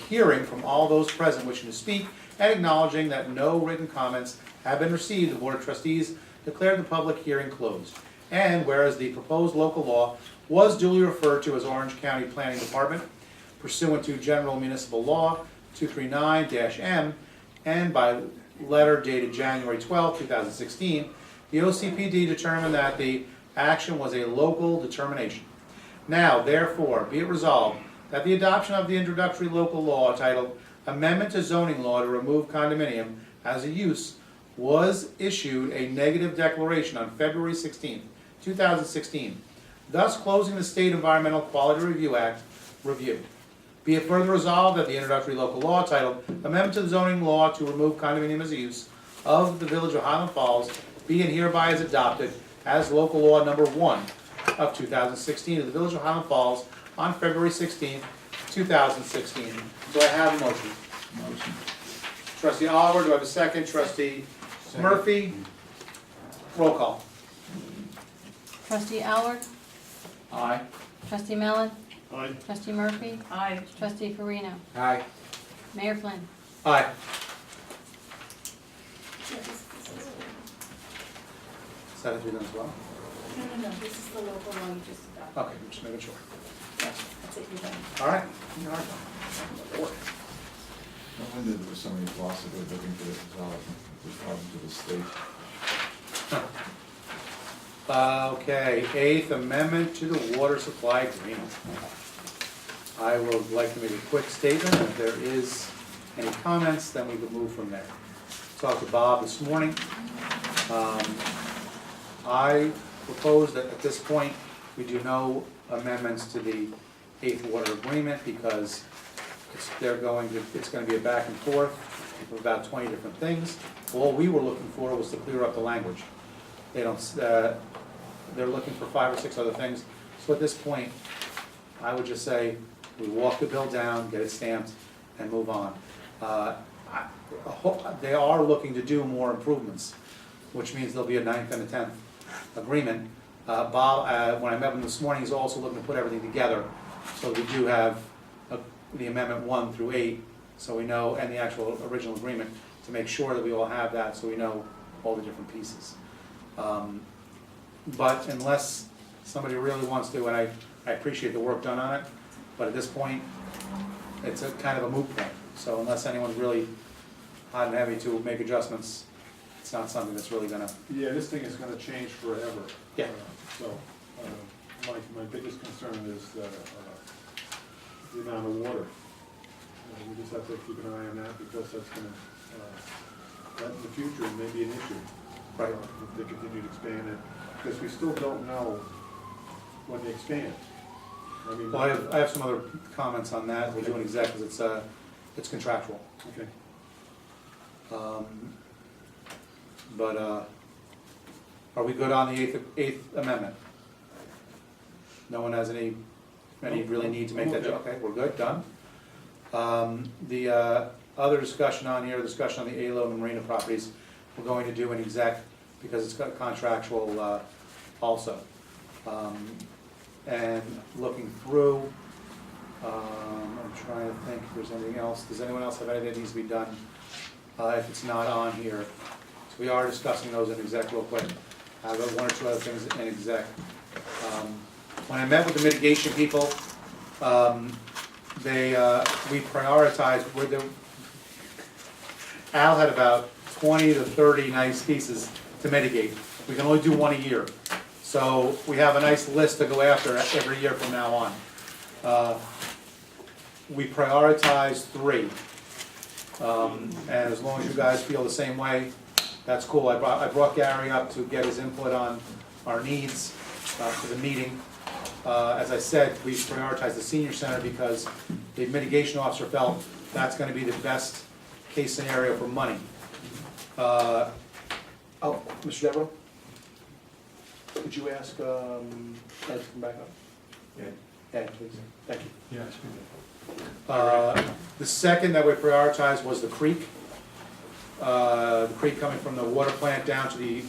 hearing from all those present wishing to speak and acknowledging that no written comments have been received, the Board of Trustees declared the public hearing closed. And whereas the proposed local law was duly referred to as Orange County Planning Department pursuant to General Municipal Law 239-M, and by letter dated January 12, 2016, the OCPD determined that the action was a local determination. Now, therefore, be it resolved that the adoption of the introductory local law titled Amendment to Zoning Law to Remove Condominium as a Use was issued a negative declaration on February 16, 2016, thus closing the State Environmental Quality Review Act review. Be it further resolved that the introductory local law titled Amendment to the Zoning Law to Remove Condominium as a Use of the Village of Highland Falls be and hereby is adopted as local law number 1 of 2016 of the Village of Highland Falls on February 16th, 2016. Do I have a motion? Motion. Trustee Oliver, do I have a second? Trustee Murphy? Roll call. Trustee Alward, Aye. trustee Mellon, Aye. trustee Murphy, Aye. trustee Farino, Aye. Mayor Flynn. Aye. Is that it done as well? No, this is the local law you just adopted. Okay, just making sure. That's it, you're done. All right. All right. No wonder there were so many philosophers looking to resolve to the state. Okay, Eighth Amendment to the Water Supply Agreement. I would like to make a quick statement. If there is any comments, then we can move from there. Talked to Bob this morning. I propose that at this point, we do no amendments to the Eighth Water Agreement because it's gonna be a back and forth of about 20 different things. All we were looking for was to clear up the language. They don't, they're looking for 5 or 6 other things. So at this point, I would just say, we walk the bill down, get it stamped, and move on. They are looking to do more improvements, which means there'll be a 9th and a 10th agreement. Bob, when I met him this morning, he's also looking to put everything together. So we do have the amendment 1 through 8, so we know, and the actual original agreement, to make sure that we all have that, so we know all the different pieces. But unless somebody really wants to, and I appreciate the work done on it, but at this point, it's a kind of a moot point. So unless anyone's really hot and heavy to make adjustments, it's not something that's really gonna. Yeah, this thing is gonna change forever. Yeah. So, my biggest concern is the amount of water. We just have to keep an eye on that because that's gonna, that in the future may be an issue. Right. If they continue to expand it, because we still don't know when they expand. I mean. Well, I have some other comments on that. We're doing exactly, it's contractual. Okay. But, are we good on the Eighth Amendment? No one has any really need to make that, okay, we're good, done. The other discussion on here, discussion on the ALO and Marina properties, we're going to do an exec, because it's got contractual also. And looking through, I'm trying to think if there's anything else. Does anyone else have anything that needs to be done? If it's not on here. So we are discussing those in exec real quick. I've got 1 or 2 other things in exec. When I met with the mitigation people, we prioritized Al had about 20 to 30 nice pieces to mitigate. We can only do 1 a year. So we have a nice list to go after every year from now on. We prioritize 3. And as long as you guys feel the same way, that's cool. I brought Gary up to get his input on our needs for the meeting. As I said, we prioritized the senior center because the mitigation officer felt that's gonna be the best case scenario for money. Mr. Devereaux? Could you ask, Ed to come back up? Yeah. Ed, please, thank you. Yes. The second that we prioritized was the creek. The creek coming from the water plant down to the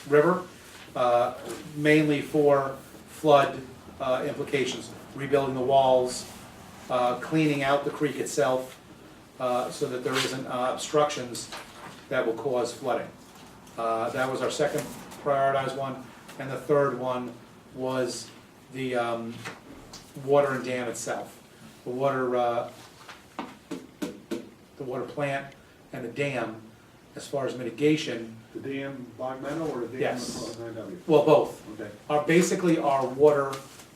river, mainly for flood implications, rebuilding the walls, cleaning out the creek itself, so that there isn't obstructions that will cause flooding. That was our second prioritized one, and the third one was the water and dam itself. The water plant and the dam, as far as mitigation. The dam Bog Meadow or the dam Yes. across 9W? Well, both. Okay. Are basically our water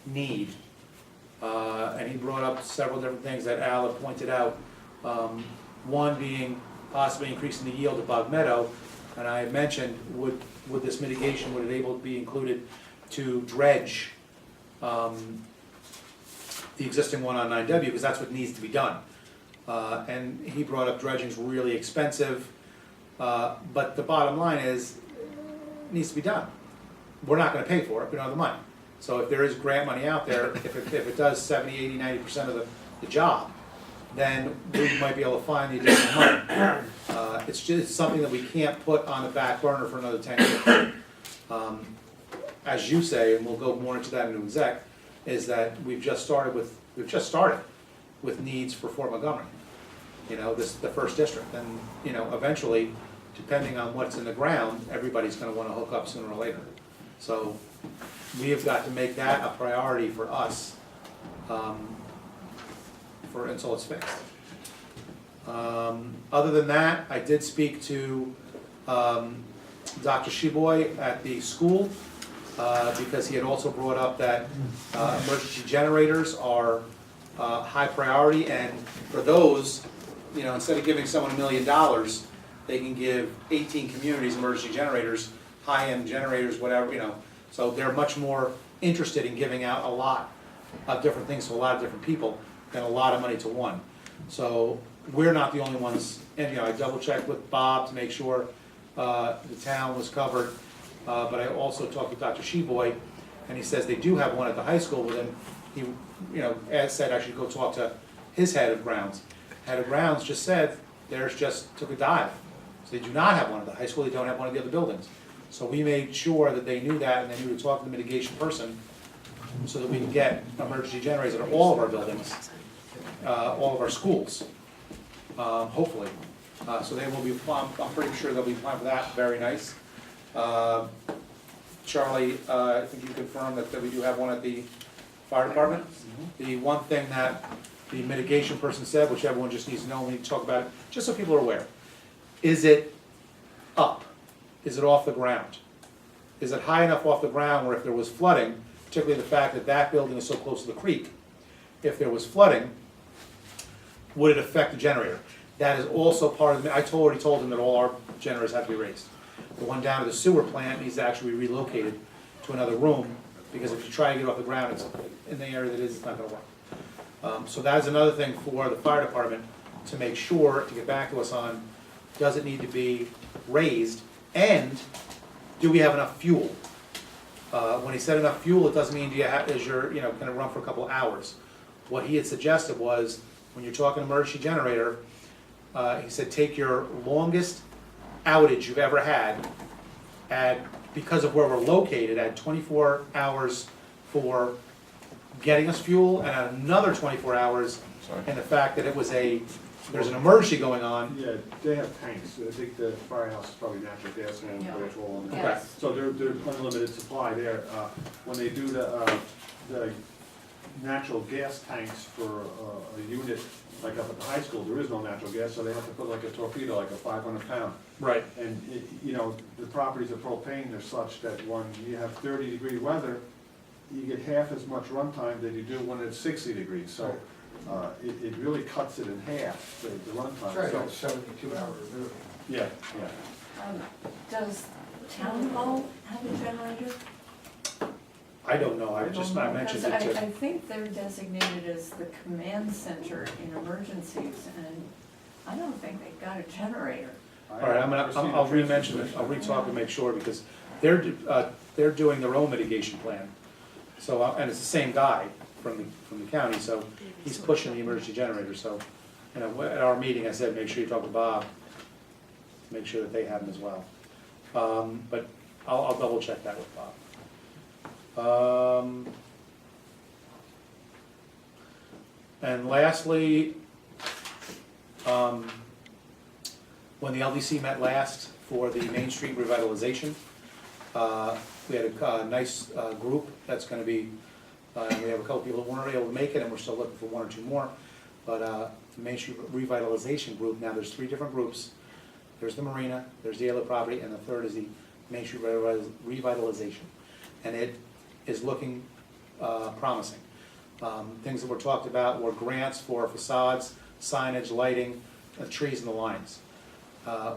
need. And he brought up several different things that Al had pointed out. One being possibly increasing the yield of Bog Meadow, and I had mentioned, would this mitigation, would it able to be included to dredge the existing one on 9W, because that's what needs to be done. And he brought up dredging's really expensive. But the bottom line is, it needs to be done. We're not gonna pay for it, we don't have the money. So if there is grant money out there, if it does 70, 80, 90% of the job, then we might be able to find the additional money. It's just something that we can't put on the back burner for another 10 years. As you say, and we'll go more into that in exec, is that we've just started with needs for Fort Montgomery. You know, the first district, and, you know, eventually, depending on what's in the ground, everybody's gonna wanna hook up sooner or later. So, we have got to make that a priority for us, until it's fixed. Other than that, I did speak to, Dr. Sheboy at the school, because he had also brought up that, emergency generators are, high priority, and for those, you know, instead of giving someone $1 million, they can give 18 communities emergency generators, high-end generators, whatever, you know. So they're much more interested in giving out a lot of different things to a lot of different people than a lot of money to one. So we're not the only ones, and, you know, I double-checked with Bob to make sure the town was covered, but I also talked with Dr. Sheboy, and he says they do have one at the high school, but then he, you know, as said, I should go talk to his head of grounds. Head of grounds just said theirs just took a dive. So they do not have one at the high school, they don't have one of the other buildings. So we made sure that they knew that, and they knew to talk to the mitigation person, so that we can get emergency generators at all of our buildings, all of our schools, hopefully. So they will be, I'm pretty sure they'll be applying for that, very nice. Charlie, I think you confirmed that we do have one at the fire department. The one thing that the mitigation person said, which everyone just needs to know, we need to talk about it, just so people are aware. Is it up? Is it off the ground? Is it high enough off the ground where if there was flooding, particularly the fact that that building is so close to the creek, if there was flooding, would it affect the generator? That is also part of I already told them that all our generators have to be raised. The one down at the sewer plant needs to actually be relocated to another room, because if you try to get off the ground, it's in the area that is, it's not gonna work. So that is another thing for the fire department to make sure, to get back to us on, does it need to be raised, and do we have enough fuel? When he said enough fuel, it doesn't mean is your, you know, gonna run for a couple hours. What he had suggested was, when you're talking emergency generator, he said take your longest outage you've ever had, because of where we're located, add 24 hours for getting us fuel, and add another 24 hours in the fact that there's an emergency going on. Yeah, they have tanks. I think the firehouse is probably natural gas and Yeah. petrol. And Yes. so they're unlimited supply there. When they do the natural gas tanks for a unit, like up at the high school, there is no natural gas, so they have to put like a torpedo, like a 500-pound. Right. And, you know, the properties of propane are such that when you have 30-degree weather, you get half as much runtime than you do when it's 60 degrees. So it really cuts it in half, the runtime. Right, So- that's 72 hours, really. Yeah, yeah. Does town hall have a generator? I don't know, I mentioned it Because to. I think they're designated as the command center in emergencies, and I don't think they've got a generator. All right, I'll re-mention it, I'll re-talk and make sure, because they're doing their own mitigation plan. So, and it's the same guy from the county, so he's pushing the emergency generator, so, you know, at our meeting, I said, make sure you talk to Bob, to make sure that they have them as well. But I'll double check that with Bob. And lastly, when the LDC met last for the Main Street revitalization, we had a nice group that's gonna be, we have a couple people that weren't able to make it, and we're still looking for one or two more. But the Main Street revitalization group, now there's 3 different groups. There's the marina, there's the other property, and the third is the Main Street revitalization. And it is looking promising. Things that were talked about were grants for facades, signage, lighting, trees and the lines,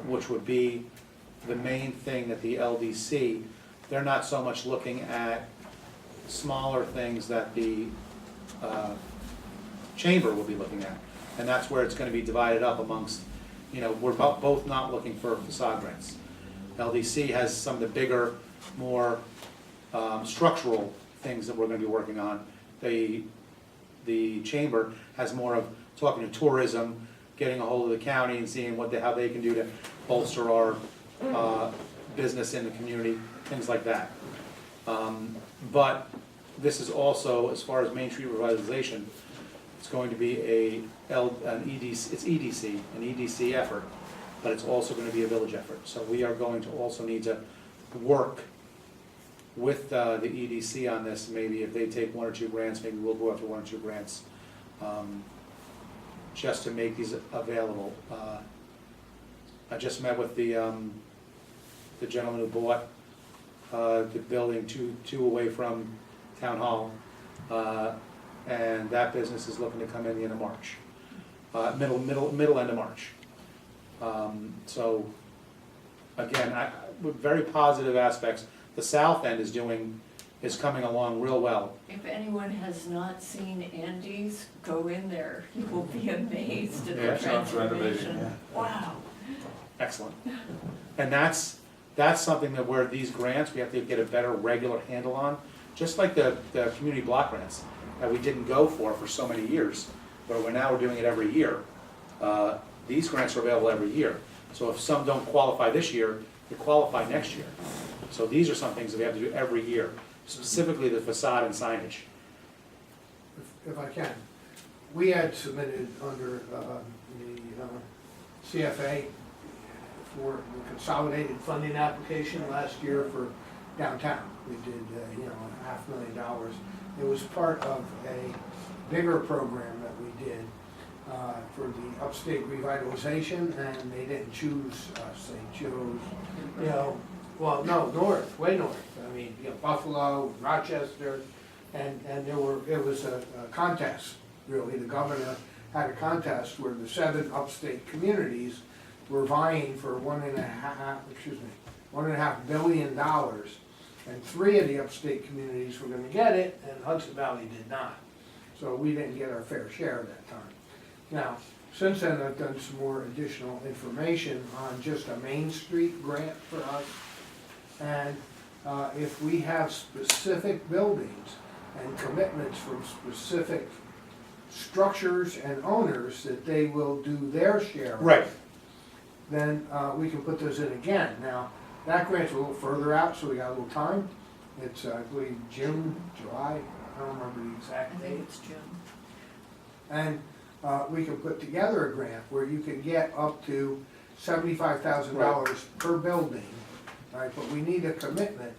which would be the main thing that the LDC, they're not so much looking at smaller things that the chamber will be looking at. And that's where it's gonna be divided up amongst you know, we're both not looking for facade grants. LDC has some of the bigger, more structural things that we're gonna be working on. The chamber has more of talking to tourism, getting a hold of the county and seeing how they can do to bolster our business in the community, things like that. But this is also, as far as Main Street revitalization, it's going to be an EDC effort, but it's also gonna be a village effort. So we are going to also need to work with the EDC on this. Maybe if they take 1 or 2 grants, maybe we'll go after 1 or 2 grants, just to make these available. I just met with the gentleman who bought the building two away from Town Hall, and that business is looking to come in the end of March, middle end of March. So again, with very positive aspects. The south end is coming along real well. If anyone has not seen Andy's, go in there. You will be amazed at Yeah, the sounds renovated, transformation. Wow. Excellent. And that's something that where these grants, we have to get a better regular handle on, just like the community block grants that we didn't go for so many years, but we're doing it every year. These grants are available every year. So if some don't qualify this year, they qualify next year. So these are some things that we have to do every year, specifically the facade and signage. If I can, we had submitted under the CFA for the consolidated funding application last year for downtown. We did, $500,000. It was part of a bigger program that we did for the upstate revitalization, and they didn't choose us. They chose, north, way north. I mean, Buffalo, Rochester, and it was a contest, really. The governor had a contest where the 7 upstate communities were vying for $1.5 billion, and 3 of the upstate communities were gonna get it, and Hudson Valley did not. So we didn't get our fair share at that time. Now, since then, I've done some more additional information on just a Main Street grant for us. And if we have specific buildings and commitments from specific structures and owners that they will do their share of, Right. then we can put those in again. Now, that grant's a little further out, so we got a little time. It's, I believe, June, July, I don't remember the I exact date. think it's June. And we can put together a grant where you can get up to $75,000 per building, right? But we need a commitment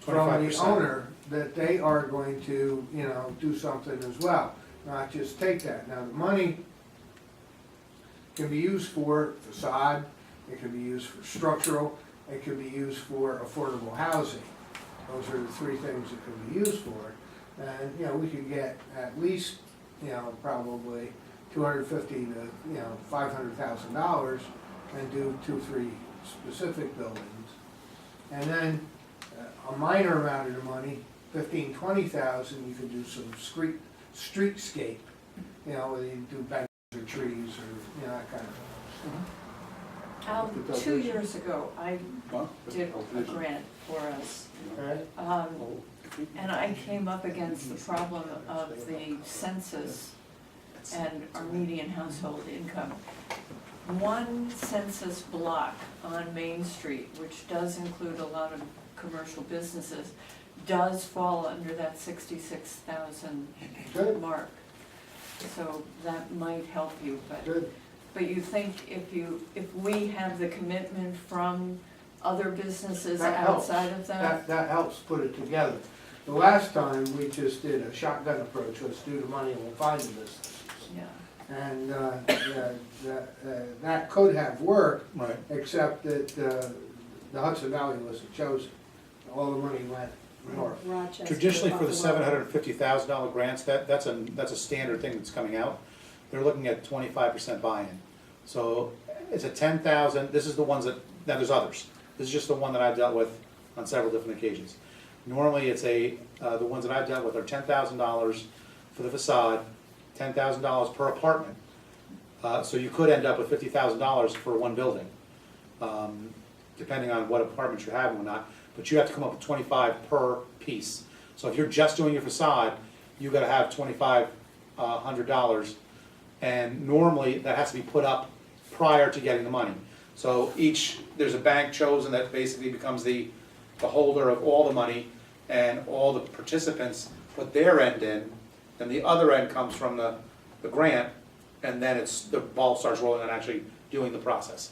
from the 25%. owner that they are going to, do something as well, not just take that. Now, the money can be used for facade, it can be used for structural, it can be used for affordable housing. Those are the 3 things it can be used for. And, we could get at least, probably $250,000 to, $500,000 and do 2-3 specific buildings. And then a minor amount of the money, $15,000-$20,000, you could do some streetscape, whether you do benches or trees or, that kind of thing. 2 years ago, I Huh? did a grant for us. Right? And I came up against the problem of the census and our median household income. One census block on Main Street, which does include a lot of commercial businesses, does fall under that 66,000 Good. mark. So that might help you, Good. but you think if we have the commitment from other businesses That helps. outside of that? That helps put it together. The last time, we just did a shotgun approach, let's do the money and we'll find the business. Yeah. And that could have worked, Right. except that the Hudson Valley wasn't chosen. All the money went north. Rochester, Traditionally, for the Buffalo. $750,000 grants, that's a standard thing that's coming out. They're looking at 25% buy-in. So it's a 10,000, this is the ones that, now there's others. This is just the one that I've dealt with on several different occasions. Normally, it's the ones that I've dealt with are $10,000 for the facade, $10,000 per apartment. So you could end up with $50,000 for one building, depending on what apartments you're having or not, but you have to come up with 25 per piece. So if you're just doing your facade, you gotta have $2,500, and normally that has to be put up prior to getting the money. So there's a bank chosen that basically becomes the holder of all the money, and all the participants put their end in, and the other end comes from the grant, and then the ball starts rolling and actually doing the process.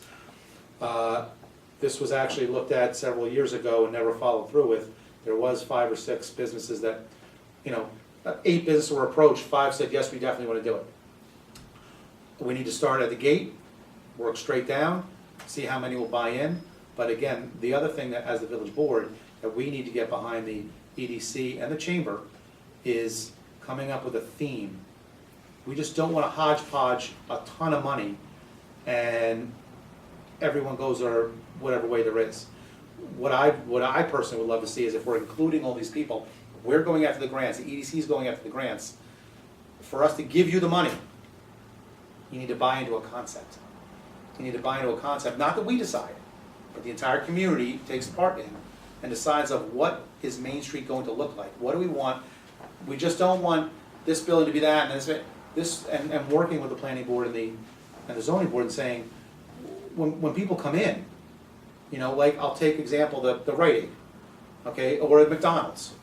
This was actually looked at several years ago and never followed through with. There was 5 or 6 businesses that, 8 businesses were approached, 5 said, yes, we definitely want to do it. We need to start at the gate, work straight down, see how many will buy in. But again, the other thing that, as the village board, that we need to get behind the EDC and the chamber is coming up with a theme. We just don't want to hodgepodge a ton of money and everyone goes their whatever way there is. What I personally would love to see is if we're including all these people, we're going after the grants, the EDC is going after the grants. For us to give you the money, you need to buy into a concept. You need to buy into a concept, not that we decide, but the entire community takes part in and decides of what is Main Street going to look like. What do we want? We just don't want this building to be that and this, and working with the planning board and the zoning board and saying, when people come in, like I'll take example, the Rite Aid, okay, or at McDonald's.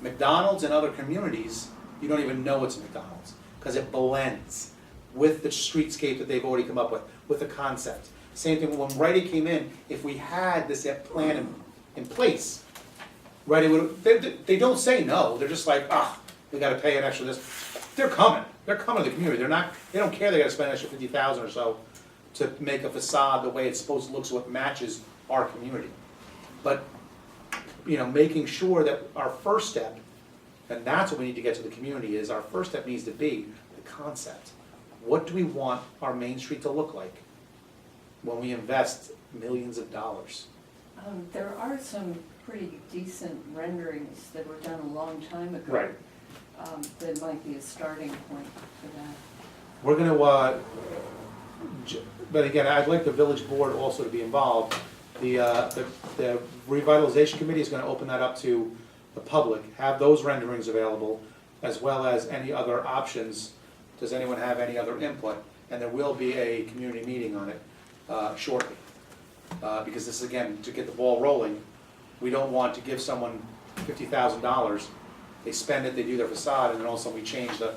McDonald's and other communities, you don't even know it's McDonald's, because it blends with the streetscape that they've already come up with the concept. Same thing, when Rite Aid came in, if we had this plan in place, Rite Aid would, they don't say no, they're just like, we gotta pay an extra this. They're coming to the community, they don't care they gotta spend an extra $50,000 or so to make a facade the way it's supposed to look so it matches our community. But, making sure that our first step, and that's what we need to get to the community, is our first step needs to be the concept. What do we want our Main Street to look like when we invest millions of dollars? There are some pretty decent renderings that were done a long time ago. Right. That might be a starting point for that. We're gonna, but again, I'd like the village board also to be involved. The revitalization committee is gonna open that up to the public, have those renderings available, as well as any other options. Does anyone have any other input? And there will be a community meeting on it shortly. Because this is, again, to get the ball rolling, we don't want to give someone $50,000, they spend it, they do their facade, and then all of a sudden we change the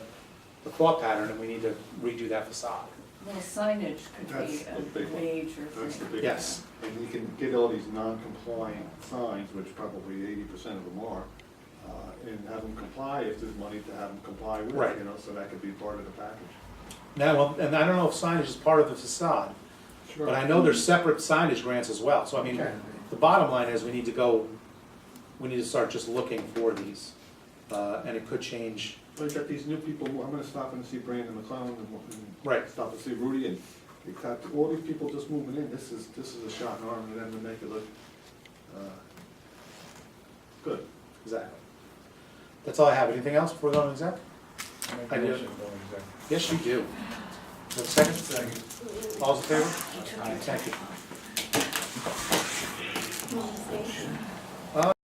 thought pattern and we need to redo that facade. Well, signage could be That's the big a one. major That's the thing. big Yes. one. And you can get all these non-compliant signs, which probably 80% of them are, and have them comply if there's money to have them comply with, Right. so that could be part of the package. Now, well, and I don't know if signage is part of the facade, Sure. but I know there's separate signage grants as well. So I mean, Okay. the bottom line is we need to start just looking for these, and it could change. Well, you got these new people, I'm gonna stop and see Brandon McClellan and Right. stop and see Rudy, and you got all these people just moving in, this is a shot in the arm to them to make it look, good. Exactly. That's all I have. Anything else before we go on exec? I do. Yes, you do. Have a second? Second. All's in favor? Thank you.